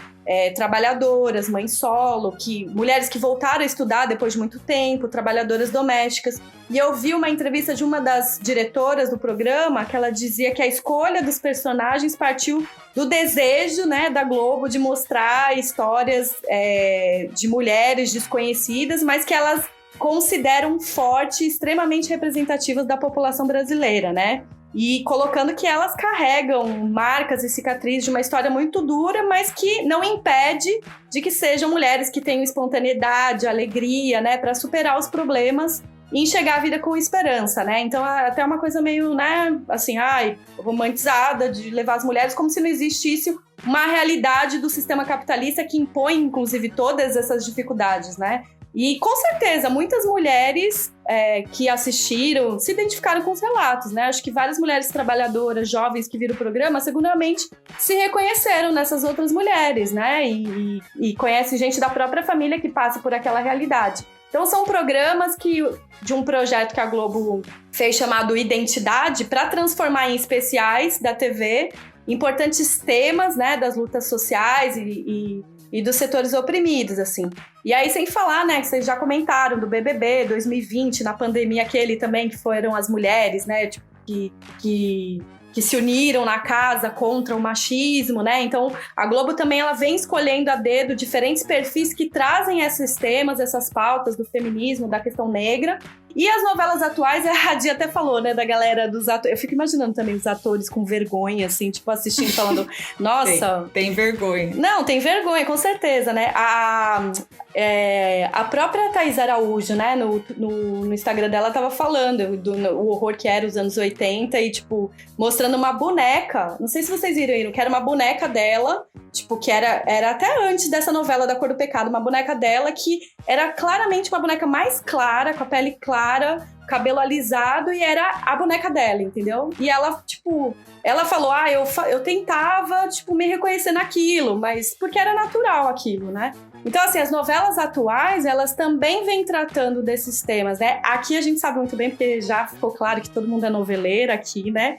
Trabalhadoras, mães solo, mulheres que voltaram a estudar depois de muito tempo, trabalhadoras domésticas. E eu vi uma entrevista de uma das diretoras do programa que ela dizia que a escolha dos personagens partiu do desejo, né, da Globo de mostrar histórias de mulheres desconhecidas, mas que elas consideram forte e extremamente representativas da população brasileira, né? E colocando que elas carregam marcas e cicatrizes de uma história muito dura, mas que não impede de que sejam mulheres que tenham espontaneidade, alegria, né, para superar os problemas e enxergar a vida com esperança, né? Então, até uma coisa meio, né, assim, romantizada, de levar as mulheres como se não existisse uma realidade do sistema capitalista que impõe, inclusive, todas essas dificuldades, né? E, com certeza, muitas mulheres que assistiram se identificaram com os relatos, né? Acho que várias mulheres trabalhadoras, jovens que viram o programa, seguramente se reconheceram nessas outras mulheres, né? E conhecem gente da própria família que passa por aquela realidade. Então, são programas de um projeto que a Globo fez chamado Identidade, para transformar em especiais da TV importantes temas, né, das lutas sociais e dos setores oprimidos, assim. E aí, sem falar, né, que vocês já comentaram do BBB 2020, na pandemia, aquele também que foram as mulheres, né, tipo, que se uniram na casa contra o machismo, né? Então, a Globo também ela vem escolhendo a dedo diferentes perfis que trazem esses temas, essas pautas do feminismo, da questão negra. E as novelas atuais, a Dia até falou, né, da galera dos atores. Eu fico imaginando também os atores com vergonha, assim, tipo, assistindo, falando, nossa... Tem vergonha. Não, tem vergonha, com certeza, né? A própria Thaís Araújo, né, no Instagram dela, tava falando do horror que era os anos 80 e, tipo, mostrando uma boneca. Não sei se vocês viram, que era uma boneca dela, tipo, que era até antes dessa novela da Cor do Pecado, uma boneca dela que era claramente uma boneca mais clara, com a pele clara, cabelo alisado, e era a boneca dela, entendeu? E ela, tipo, ela falou, eu tentava, tipo, me reconhecer naquilo, mas porque era natural aquilo, né? Então, assim, as novelas atuais, elas também vêm tratando desses temas, né? Aqui a gente sabe muito bem, porque já ficou claro que todo mundo é noveleira aqui, né?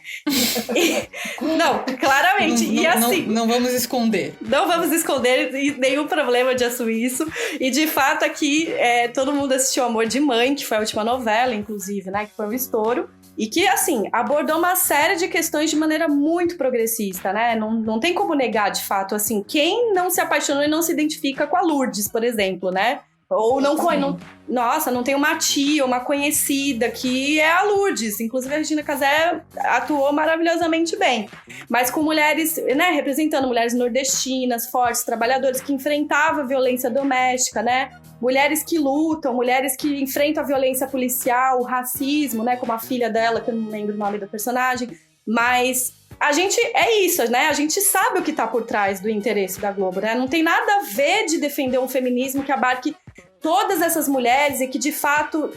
Não, claramente. E assim... Não vamos esconder. Não vamos esconder, nenhum problema de assumir isso. E, de fato, aqui, todo mundo assistiu Amor de Mãe, que foi a última novela, inclusive, né? Que foi um estouro. E que, assim, abordou uma série de questões de maneira muito progressista, né? Não tem como negar, de fato, assim, quem não se apaixonou e não se identifica com a Lourdes, por exemplo, né? Ou não tem uma tia, uma conhecida, que é a Lourdes. Inclusive a Regina Casé atuou maravilhosamente bem. Mas com mulheres, né, representando mulheres nordestinas, fortes, trabalhadoras, que enfrentavam a violência doméstica, né? Mulheres que lutam, mulheres que enfrentam a violência policial, o racismo, né? Como a filha dela, que eu não lembro o nome da personagem. Mas a gente, é isso, né? A gente sabe o que tá por trás do interesse da Globo, né? Não tem nada a ver de defender um feminismo que abarque todas essas mulheres e que, de fato,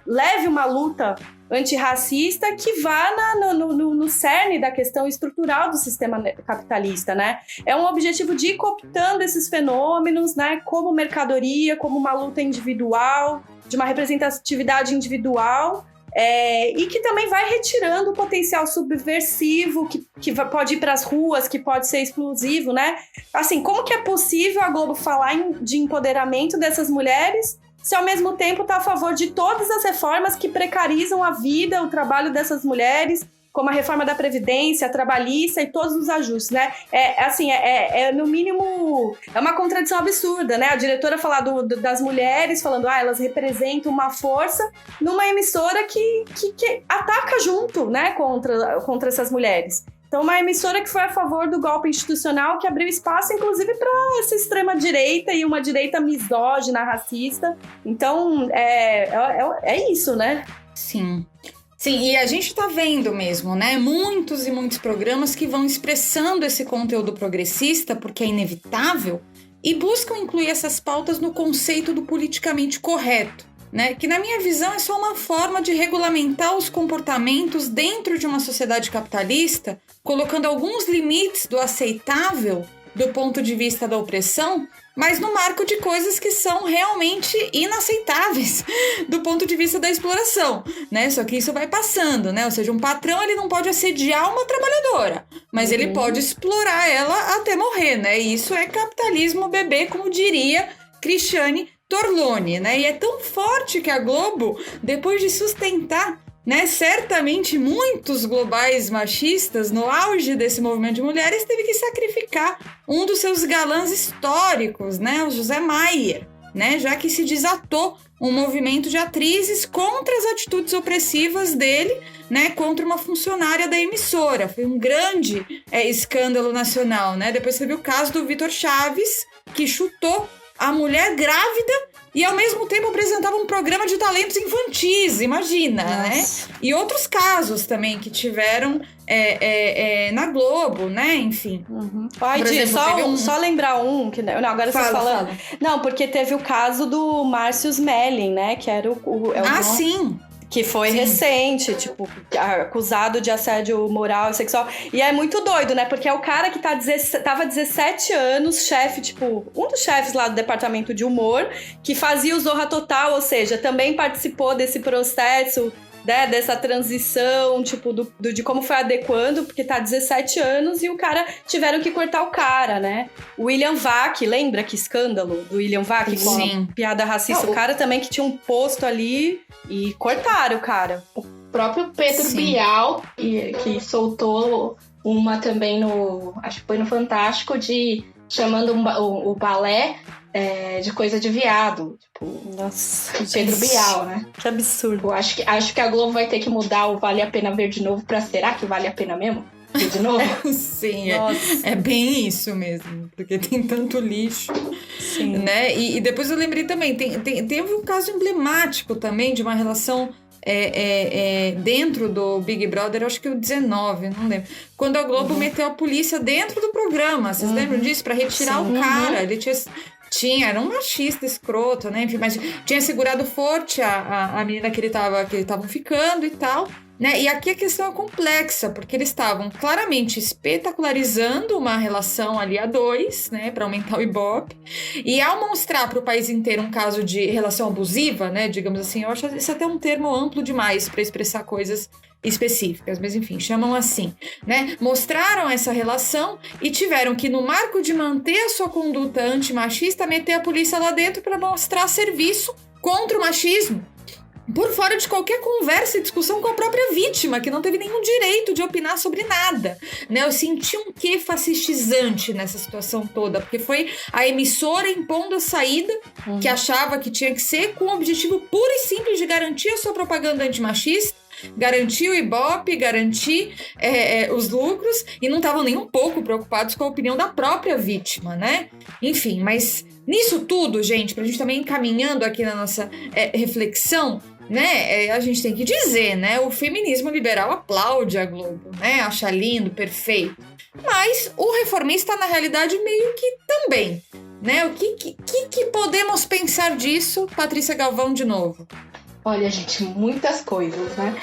leve uma luta antirracista que vá no cerne da questão estrutural do sistema capitalista, né? É um objetivo de ir cooptando esses fenômenos, né? Como mercadoria, como uma luta individual, de uma representatividade individual, e que também vai retirando o potencial subversivo que pode ir para as ruas, que pode ser explosivo, né? Assim, como que é possível a Globo falar de empoderamento dessas mulheres se ao mesmo tempo está a favor de todas as reformas que precarizam a vida, o trabalho dessas mulheres, como a reforma da Previdência, a trabalhista e todos os ajustes, né? No mínimo, é uma contradição absurda, né? A diretora falar das mulheres, falando, elas representam uma força numa emissora que ataca junto, né? Contra essas mulheres. Então, uma emissora que foi a favor do golpe institucional, que abriu espaço, inclusive, para essa extrema-direita e uma direita misógina, racista. Então, é isso, né? Sim. Sim, e a gente tá vendo mesmo, né? Muitos e muitos programas que vão expressando esse conteúdo progressista, porque é inevitável, e buscam incluir essas pautas no conceito do politicamente correto, né? Que, na minha visão, é só uma forma de regulamentar os comportamentos dentro de uma sociedade capitalista, colocando alguns limites do aceitável do ponto de vista da opressão, mas no marco de coisas que são realmente inaceitáveis do ponto de vista da exploração, né? Só que isso vai passando, né? Ou seja, um patrão, ele não pode assediar uma trabalhadora, mas ele pode explorar ela até morrer, né? E isso é capitalismo bebê, como diria Cristiane Torlone, né? E é tão forte que a Globo, depois de sustentar, né, certamente muitos globais machistas, no auge desse movimento de mulheres, teve que sacrificar um dos seus galãs históricos, né, o José Maier, né, já que se desatou um movimento de atrizes contra as atitudes opressivas dele, né, contra uma funcionária da emissora. Foi um grande escândalo nacional, né? Depois teve o caso do Vitor Chaves, que chutou a mulher grávida e, ao mesmo tempo, apresentava um programa de talentos infantis, imagina, né? E outros casos também que tiveram na Globo, né? Enfim. Ai, Di, só lembrar um... Que, não, agora você falando. Fala. Não, porque teve o caso do Márcio Smelling, né? Que era sim! Que foi recente, tipo, acusado de assédio moral e sexual. E é muito doido, né? Porque é o cara que tava 17 anos, chefe, tipo, um dos chefes lá do departamento de humor, que fazia o Zorra Total, ou seja, também participou desse processo, né, dessa transição, tipo, de como foi adequando, porque tá 17 anos e o cara, tiveram que cortar o cara, né? O William Vac, lembra que escândalo do William Vac com a piada racista? O cara também que tinha um posto ali e cortaram o cara. O próprio Pedro Bial, que soltou uma também acho que foi no Fantástico, chamando o balé de coisa de viado. Tipo, nossa, Pedro Bial, né? Que absurdo. Eu acho que a Globo vai ter que mudar o Vale a Pena Ver de novo pra será que vale a pena mesmo? Ver de novo? Sim, é bem isso mesmo, porque tem tanto lixo. Sim. Né? E depois eu lembrei também, teve um caso emblemático também de uma relação dentro do Big Brother, acho que o 19, não lembro. Quando a Globo meteu a polícia dentro do programa, vocês lembram disso? Pra retirar o cara. Ele era um machista escroto, né? Enfim, mas tinha segurado forte a menina que eles estavam ficando e tal. Né? E aqui a questão é complexa, porque eles estavam claramente espetacularizando uma relação ali a dois, né, para aumentar o Ibope. E ao mostrar para o país inteiro um caso de relação abusiva, né, digamos assim, eu acho isso até um termo amplo demais para expressar coisas específicas, mas enfim, chamam assim, né? Mostraram essa relação e tiveram que, no marco de manter a sua conduta antimachista, meter a polícia lá dentro para mostrar serviço contra o machismo. por fora de qualquer conversa e discussão com a própria vítima, que não teve nenhum direito de opinar sobre nada, né? Eu senti um quê fascistizante nessa situação toda, porque foi a emissora impondo a saída que achava que tinha que ser, com o objetivo puro e simples de garantir a sua propaganda antimachista, garantir o Ibope, garantir os lucros, e não estavam nem um pouco preocupados com a opinião da própria vítima, né? Enfim, mas nisso tudo, gente, pra gente também ir caminhando aqui na nossa reflexão, né, a gente tem que dizer, né, o feminismo liberal aplaude a Globo, né, acha lindo, perfeito, mas o reformista na realidade meio que também, né, o que podemos pensar disso? Patrícia Galvão de novo. Olha, gente, muitas coisas, né?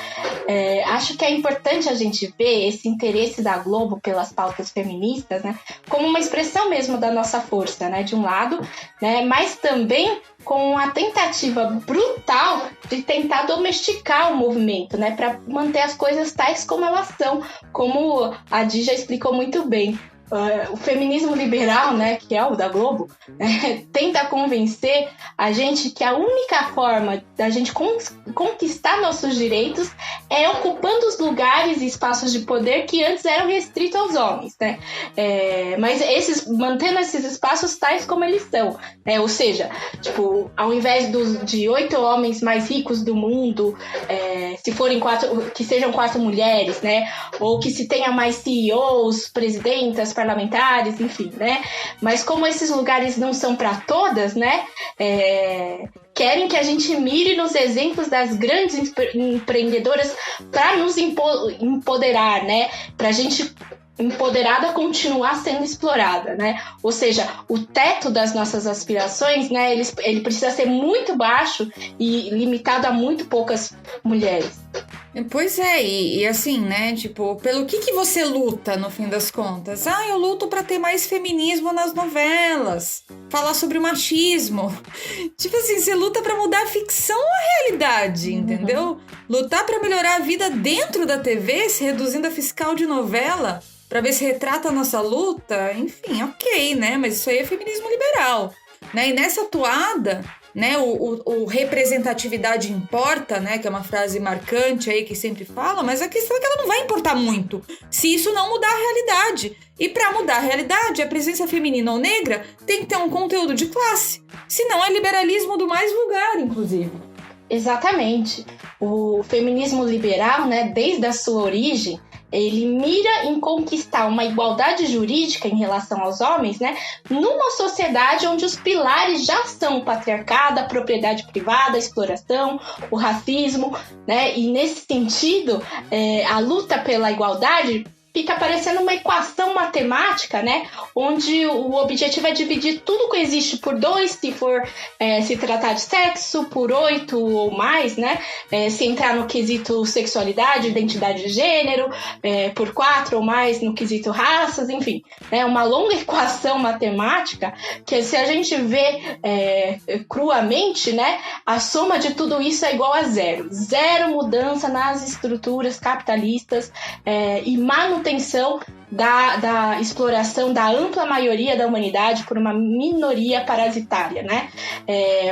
Acho que é importante a gente ver esse interesse da Globo pelas pautas feministas, né, como uma expressão mesmo da nossa força, né, de um lado, né, mas também com a tentativa brutal de tentar domesticar o movimento, né, para manter as coisas tais como elas são, como a Di já explicou muito bem. O feminismo liberal, né, que é o da Globo, tenta convencer a gente que a única forma da gente conquistar nossos direitos é ocupando os lugares e espaços de poder que antes eram restritos aos homens, né? Mas mantendo esses espaços tais como eles são, né? Ou seja, tipo, ao invés de 8 homens mais ricos do mundo, se forem 4, que sejam 4 mulheres, né? Ou que se tenha mais CEOs, presidentas, parlamentares, enfim, né? Mas como esses lugares não são para todas, né? Querem que a gente mire nos exemplos das grandes empreendedoras para nos empoderar, né? Para a gente empoderada continuar sendo explorada, né? Ou seja, o teto das nossas aspirações, né? Ele precisa ser muito baixo e limitado a muito poucas mulheres. Pois é, e assim, né, tipo, pelo que você luta no fim das contas? Eu luto pra ter mais feminismo nas novelas, falar sobre o machismo. Tipo assim, você luta pra mudar a ficção ou a realidade, entendeu? Lutar pra melhorar a vida dentro da TV, se reduzindo a fiscal de novela, pra ver se retrata a nossa luta, enfim, ok, né, mas isso aí é feminismo liberal, né, e nessa toada, né, o representatividade importa, né, que é uma frase marcante aí que sempre fala, mas a questão é que ela não vai importar muito se isso não mudar a realidade. E para mudar a realidade, a presença feminina ou negra tem que ter um conteúdo de classe, senão é liberalismo do mais vulgar, inclusive. Exatamente. O feminismo liberal, né, desde a sua origem, ele mira em conquistar uma igualdade jurídica em relação aos homens, né, numa sociedade onde os pilares já são o patriarcado, a propriedade privada, a exploração, o racismo, né, e nesse sentido, a luta pela igualdade fica parecendo uma equação matemática, né? Onde o objetivo é dividir tudo que existe por 2, se for se tratar de sexo, por 8 ou mais, né? Se entrar no quesito sexualidade, identidade de gênero, por 4 ou mais no quesito raças, enfim. Né? Uma longa equação matemática que, se a gente vê cruamente, né? A soma de tudo isso é igual a zero. Zero mudança nas estruturas capitalistas e manutenção da exploração da ampla maioria da humanidade por uma minoria parasitária, né?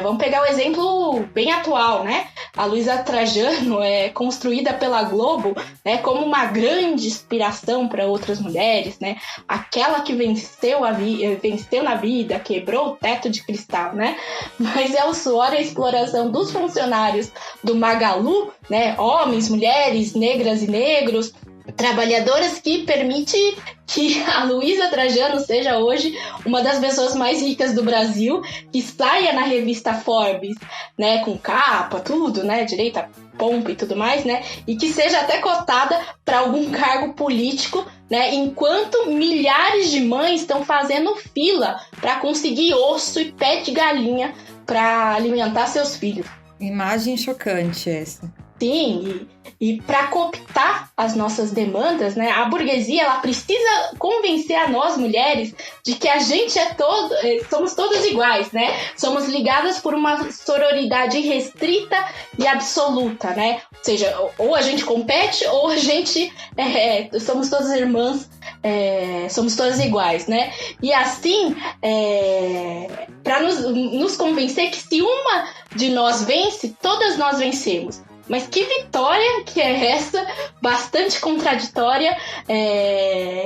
Vamos pegar o exemplo bem atual, né? A Luísa Trajano é construída pela Globo, né, como uma grande inspiração para outras mulheres, né? Aquela que venceu na vida, quebrou o teto de cristal, né? Mas é o suor e a exploração dos funcionários do Magalu, né? Homens, mulheres, negras e negros, trabalhadoras, que permite que a Luísa Trajano seja hoje uma das pessoas mais ricas do Brasil, que saia na revista Forbes, né, com capa, tudo, né, direito a pompa e tudo mais, né, e que seja até cotada para algum cargo político, né, enquanto milhares de mães estão fazendo fila para conseguir osso e pé de galinha para alimentar seus filhos. Imagem chocante essa. Sim, e para cooptar as nossas demandas, né, a burguesia ela precisa convencer a nós mulheres de que a gente somos todas iguais, né? Somos ligadas por uma sororidade restrita e absoluta, né? Ou seja, ou a gente compete ou a gente somos todas irmãs somos todas iguais, né? E assim, para nos convencer que se uma de nós vence, todas nós vencemos. Mas que vitória que é essa, bastante contraditória,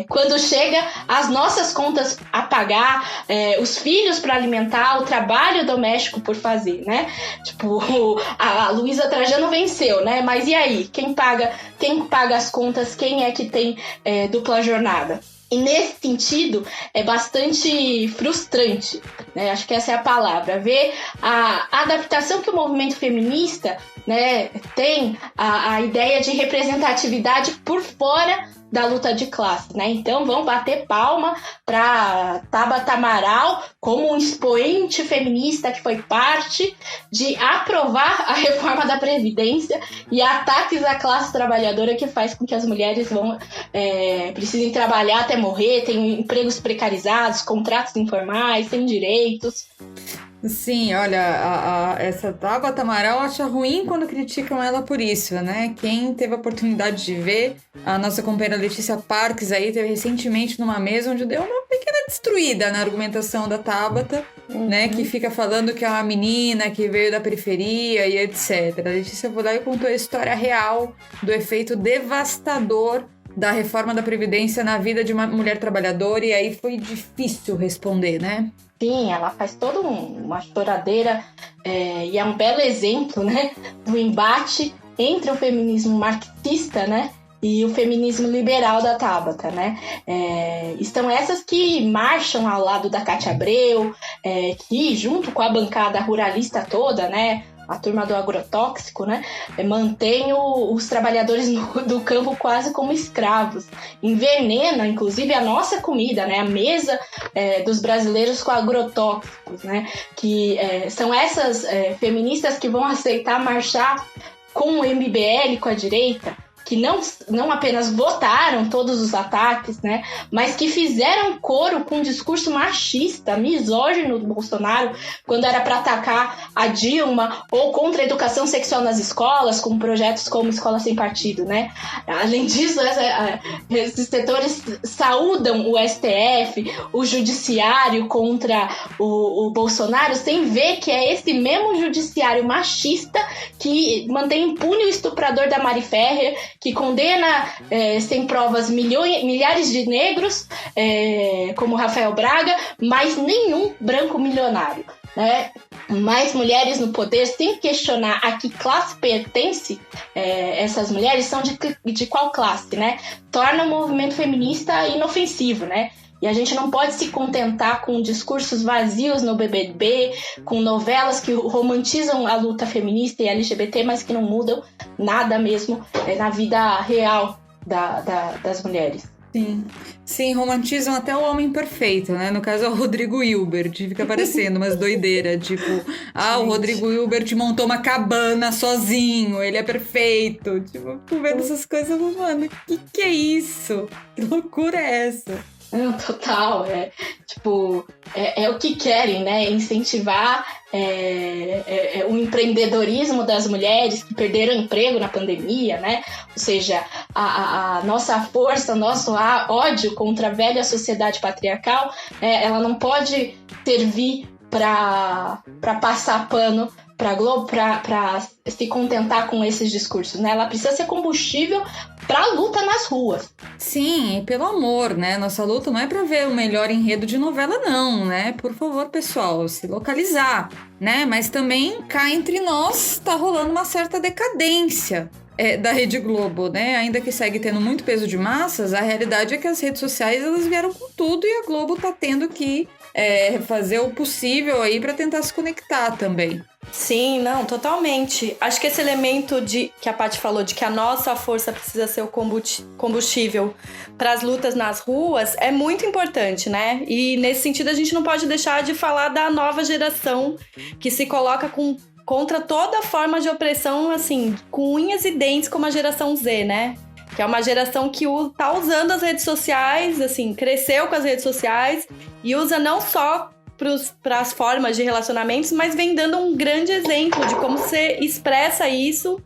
quando chega as nossas contas a pagar, os filhos para alimentar, o trabalho doméstico por fazer, né? Tipo, a Luísa Trajano venceu, né? Mas e aí? Quem paga as contas? Quem é que tem dupla jornada? E nesse sentido, é bastante frustrante, né? Acho que essa é a palavra. Ver a adaptação que o movimento feminista, né, tem, a ideia de representatividade por fora da luta de classe, né? Então vamos bater palma para Tabata Amaral como um expoente feminista que foi parte de aprovar a reforma da Previdência e ataques à classe trabalhadora que faz com que as mulheres precisem trabalhar até morrer, tenham empregos precarizados, contratos informais, sem direitos. Sim, olha, essa Tabata Amaral acha ruim quando criticam ela por isso, né? Quem teve a oportunidade de ver, a nossa companheira Letícia Parques aí teve recentemente numa mesa onde deu uma pequena destruída na argumentação da Tabata, né? Que fica falando que é uma menina que veio da periferia e etc. A Letícia foi lá e contou a história real do efeito devastador da reforma da Previdência na vida de uma mulher trabalhadora, e aí foi difícil responder, né? Sim, ela faz toda uma choradeira e é um belo exemplo, né, do embate entre o feminismo marxista, né, e o feminismo liberal da Tabata, né? Estão essas que marcham ao lado da Cátia Abreu, que junto com a bancada ruralista toda, né, a turma do agrotóxico, né, mantém os trabalhadores do campo quase como escravos, envenena, inclusive, a nossa comida, né, a mesa dos brasileiros com agrotóxicos, né, que são essas feministas que vão aceitar marchar com o MBL, com a direita, que não apenas votaram todos os ataques, né, mas que fizeram coro com um discurso machista, misógino do Bolsonaro, quando era para atacar a Dilma, ou contra a educação sexual nas escolas, com projetos como Escola Sem Partido, né? Além disso, esses setores saúdam o STF, o judiciário contra o Bolsonaro, sem ver que é esse mesmo judiciário machista que mantém impune o estuprador da Mari Ferrer, que condena sem provas milhares de negros, como Rafael Braga, mas nenhum branco milionário, né? Mais mulheres no poder, sem questionar a que classe pertence essas mulheres, são de qual classe, né? Torna o movimento feminista inofensivo, né? E a gente não pode se contentar com discursos vazios no BBB, com novelas que romantizam a luta feminista e LGBT, mas que não mudam nada mesmo na vida real das mulheres. Sim, romantizam até o homem perfeito, né? No caso é o Rodrigo Hilbert, fica parecendo umas doideiras, tipo, o Rodrigo Hilbert montou uma cabana sozinho, ele é perfeito. Tipo, tô vendo essas coisas, mano, que é isso? Que loucura é essa? Não, total, é o que querem, né? Incentivar o empreendedorismo das mulheres que perderam emprego na pandemia, né? Ou seja, a nossa força, o nosso ódio contra a velha sociedade patriarcal, ela não pode servir para passar pano para a Globo, para se contentar com esses discursos, né? Ela precisa ser combustível para a luta nas ruas. Sim, e pelo amor, né? Nossa luta não é para ver o melhor enredo de novela, não, né? Por favor, pessoal, se localizar, né? Mas também cá entre nós tá rolando uma certa decadência da Rede Globo, né? Ainda que segue tendo muito peso de massas, a realidade é que as redes sociais elas vieram com tudo e a Globo tá tendo que fazer o possível aí para tentar se conectar também. Sim, não, totalmente. Acho que esse elemento que a Paty falou, de que a nossa força precisa ser o combustível para as lutas nas ruas, é muito importante, né? E nesse sentido a gente não pode deixar de falar da nova geração que se coloca contra toda forma de opressão, assim, com unhas e dentes, como a geração Z, né? Que é uma geração que tá usando as redes sociais, assim, cresceu com as redes sociais e usa não só para as formas de relacionamentos, mas vem dando um grande exemplo de como você expressa isso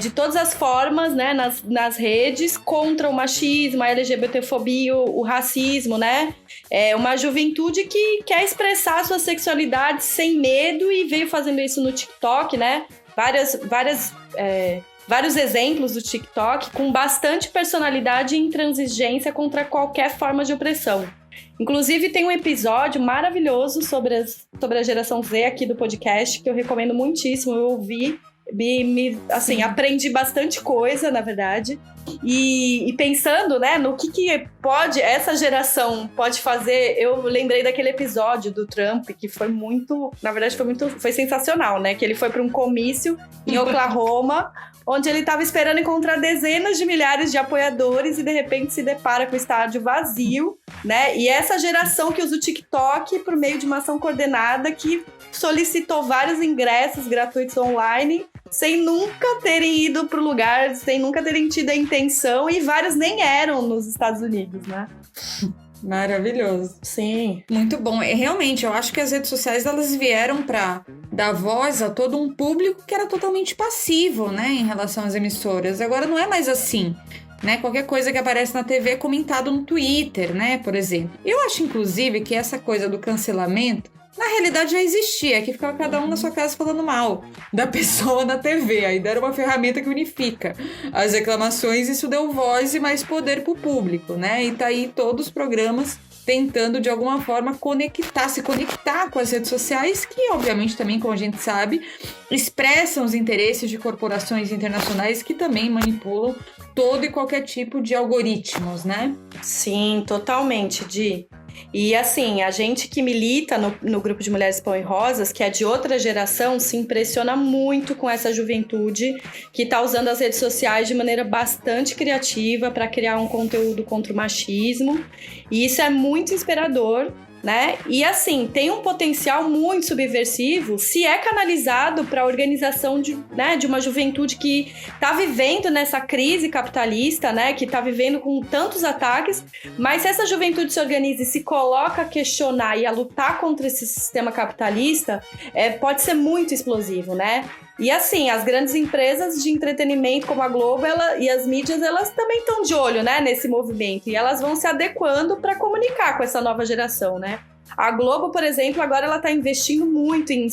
de todas as formas, né, nas redes, contra o machismo, a LGBTfobia, o racismo, né? Uma juventude que quer expressar a sua sexualidade sem medo e veio fazendo isso no TikTok, né? Vários exemplos do TikTok com bastante personalidade e intransigência contra qualquer forma de opressão. Inclusive, tem um episódio maravilhoso sobre a geração Z aqui do podcast, que eu recomendo muitíssimo. Eu ouvi, assim, aprendi bastante coisa, na verdade. E pensando, né, no que essa geração pode fazer, eu lembrei daquele episódio do Trump, que foi foi sensacional, né? Que ele foi para um comício em Oklahoma, onde ele estava esperando encontrar dezenas de milhares de apoiadores e de repente se depara com o estádio vazio, né? E essa geração que usa o TikTok por meio de uma ação coordenada que solicitou vários ingressos gratuitos online sem nunca terem ido pro lugar, sem nunca terem tido a intenção, e vários nem eram nos Estados Unidos, né? Maravilhoso. Sim. Muito bom. Realmente, eu acho que as redes sociais, elas vieram para dar voz a todo um público que era totalmente passivo, né, em relação às emissoras. Agora não é mais assim, né? Qualquer coisa que aparece na TV é comentado no Twitter, né, por exemplo. Eu acho, inclusive, que essa coisa do cancelamento, na realidade já existia, que ficava cada um na sua casa falando mal da pessoa na TV. Aí deram uma ferramenta que unifica as reclamações, isso deu voz e mais poder pro público, né? E tá aí todos os programas tentando de alguma forma se conectar com as redes sociais, que obviamente também, como a gente sabe, expressam os interesses de corporações internacionais que também manipulam todo e qualquer tipo de algoritmos, né? Sim, totalmente, Di. E assim, a gente que milita no grupo de Mulheres Pão e Rosas, que é de outra geração, se impressiona muito com essa juventude que está usando as redes sociais de maneira bastante criativa para criar um conteúdo contra o machismo. E isso é muito inspirador, né? E assim, tem um potencial muito subversivo se é canalizado para a organização de uma juventude que está vivendo nessa crise capitalista, né? Que está vivendo com tantos ataques, mas se essa juventude se organiza e se coloca a questionar e a lutar contra esse sistema capitalista, pode ser muito explosivo, né? E assim, as grandes empresas de entretenimento como a Globo e as mídias, elas também estão de olho, né, nesse movimento. E elas vão se adequando para comunicar com essa nova geração, né? A Globo, por exemplo, agora ela está investindo muito em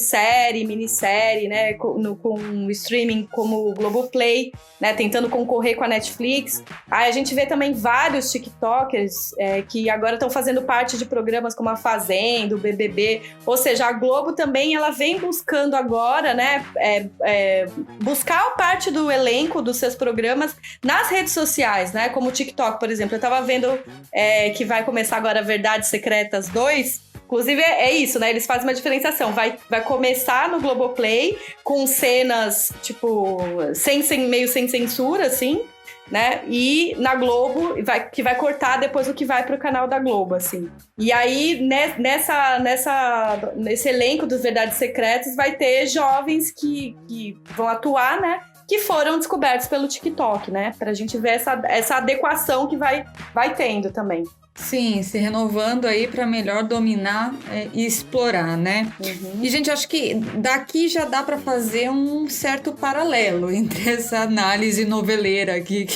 minissérie, né, com streaming como o Globoplay, né, tentando concorrer com a Netflix. Aí a gente vê também vários TikTokers que agora estão fazendo parte de programas como A Fazenda, o BBB. Ou seja, a Globo também ela vem buscando agora, né, buscar parte do elenco dos seus programas nas redes sociais, né, como o TikTok, por exemplo. Eu estava vendo que vai começar agora Verdades Secretas 2. Inclusive, é isso, né? Eles fazem uma diferenciação. Vai começar no Globoplay com cenas, tipo, meio sem censura, assim, né? E na Globo, que vai cortar depois o que vai pro canal da Globo, assim. E aí, nesse elenco dos Verdades Secretas, vai ter jovens que vão atuar, né? Que foram descobertos pelo TikTok, né? Pra gente ver essa adequação que vai tendo também. Sim, se renovando aí para melhor dominar e explorar, né? Uhum. E, gente, acho que daqui já dá para fazer um certo paralelo entre essa análise noveleira aqui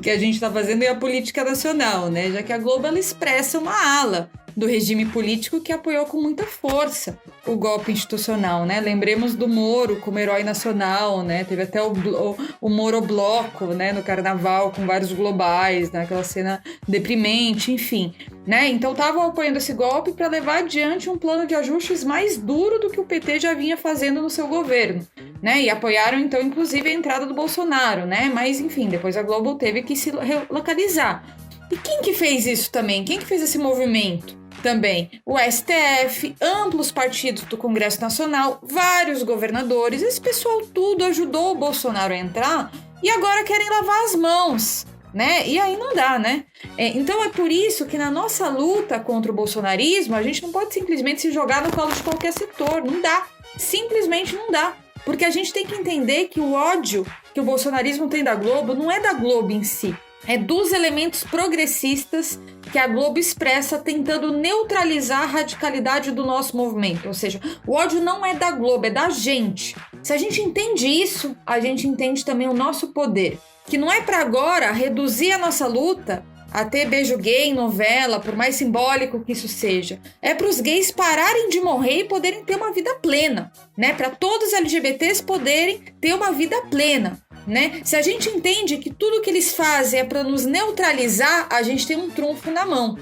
que a gente está fazendo e a política nacional, né? Já que a Globo, ela expressa uma ala do regime político que apoiou com muita força o golpe institucional, né? Lembremos do Moro como herói nacional, né? Teve até o Morobloco, né? No carnaval, com vários globais, né? Aquela cena deprimente, enfim, né? Então estavam apoiando esse golpe para levar adiante um plano de ajustes mais duro do que o PT já vinha fazendo no seu governo, né? E apoiaram, então, inclusive, a entrada do Bolsonaro, né? Mas, enfim, depois a Globo teve que se relocalizar. E quem que fez isso também? Quem que fez esse movimento? Também o STF, amplos partidos do Congresso Nacional, vários governadores, esse pessoal tudo ajudou o Bolsonaro a entrar e agora querem lavar as mãos, né? E aí não dá, né? Então é por isso que na nossa luta contra o bolsonarismo, a gente não pode simplesmente se jogar no colo de qualquer setor, não dá, simplesmente não dá. Porque a gente tem que entender que o ódio que o bolsonarismo tem da Globo não é da Globo em si, é dos elementos progressistas que a Globo expressa tentando neutralizar a radicalidade do nosso movimento. Ou seja, o ódio não é da Globo, é da gente. Se a gente entende isso, a gente entende também o nosso poder. Que não é para agora reduzir a nossa luta a ter beijo gay em novela, por mais simbólico que isso seja. É para os gays pararem de morrer e poderem ter uma vida plena, né? Para todos os LGBTs poderem ter uma vida plena, né? Se a gente entende que tudo que eles fazem é para nos neutralizar, a gente tem um trunfo na mão.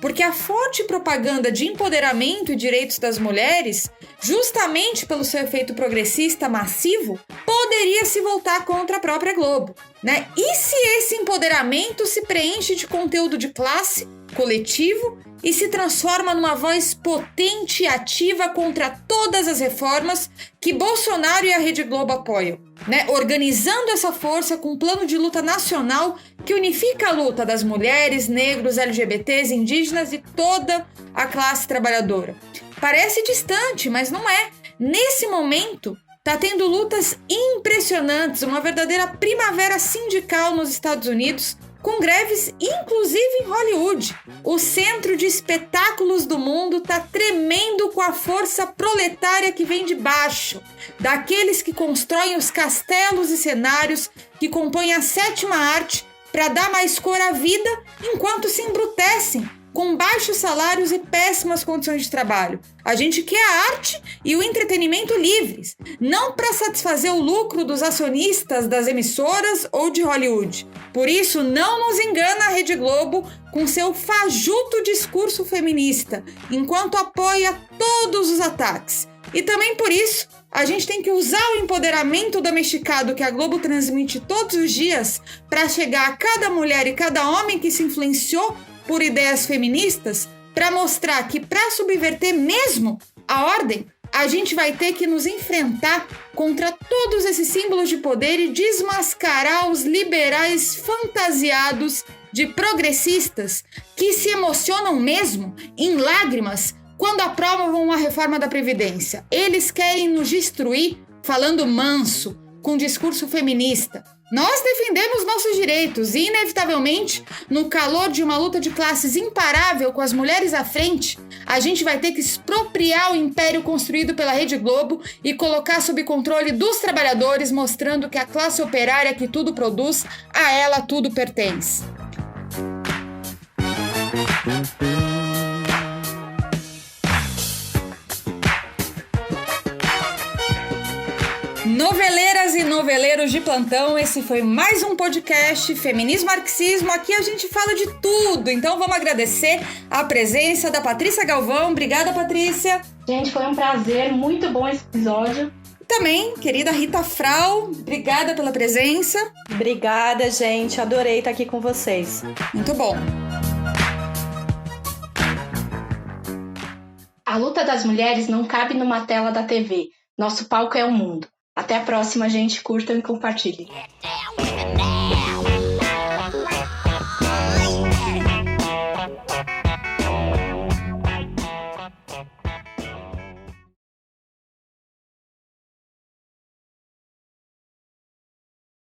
Porque a forte propaganda de empoderamento e direitos das mulheres, justamente pelo seu efeito progressista massivo, poderia se voltar contra a própria Globo, né? E se esse empoderamento se preenche de conteúdo de classe, coletivo, e se transforma numa voz potente e ativa contra todas as reformas que Bolsonaro e a Rede Globo apoiam, né? Organizando essa força com um plano de luta nacional que unifica a luta das mulheres, negros, LGBTs, indígenas e toda a classe trabalhadora. Parece distante, mas não é. Nesse momento, está tendo lutas impressionantes, uma verdadeira primavera sindical nos Estados Unidos, com greves inclusive em Hollywood. O centro de espetáculos do mundo está tremendo com a força proletária que vem de baixo, daqueles que constroem os castelos e cenários que compõem a sétima arte para dar mais cor à vida, enquanto se embrutecem com baixos salários e péssimas condições de trabalho. A gente quer a arte e o entretenimento livres, não para satisfazer o lucro dos acionistas das emissoras ou de Hollywood. Por isso, não nos engana a Rede Globo com seu fajuto discurso feminista, enquanto apoia todos os ataques. E também por isso, a gente tem que usar o empoderamento domesticado que a Globo transmite todos os dias para chegar a cada mulher e cada homem que se influenciou por ideias feministas, para mostrar que para subverter mesmo a ordem, a gente vai ter que nos enfrentar contra todos esses símbolos de poder e desmascarar os liberais fantasiados de progressistas que se emocionam mesmo em lágrimas quando aprovam uma reforma da Previdência. Eles querem nos destruir falando manso, com discurso feminista. Nós defendemos nossos direitos e, inevitavelmente, no calor de uma luta de classes imparável com as mulheres à frente, a gente vai ter que expropriar o império construído pela Rede Globo e colocar sob controle dos trabalhadores, mostrando que a classe operária que tudo produz, a ela tudo pertence. Noveleiras e noveleiros de plantão, esse foi mais um podcast Feminismo Marxismo. Aqui a gente fala de tudo, então vamos agradecer a presença da Patrícia Galvão. Obrigada, Patrícia. Gente, foi um prazer, muito bom esse episódio. Também, querida Rita Frau, obrigada pela presença. Obrigada, gente, adorei estar aqui com vocês. Muito bom. A luta das mulheres não cabe numa tela da TV. Nosso palco é o mundo. Até a próxima, gente. Curtam e compartilhem.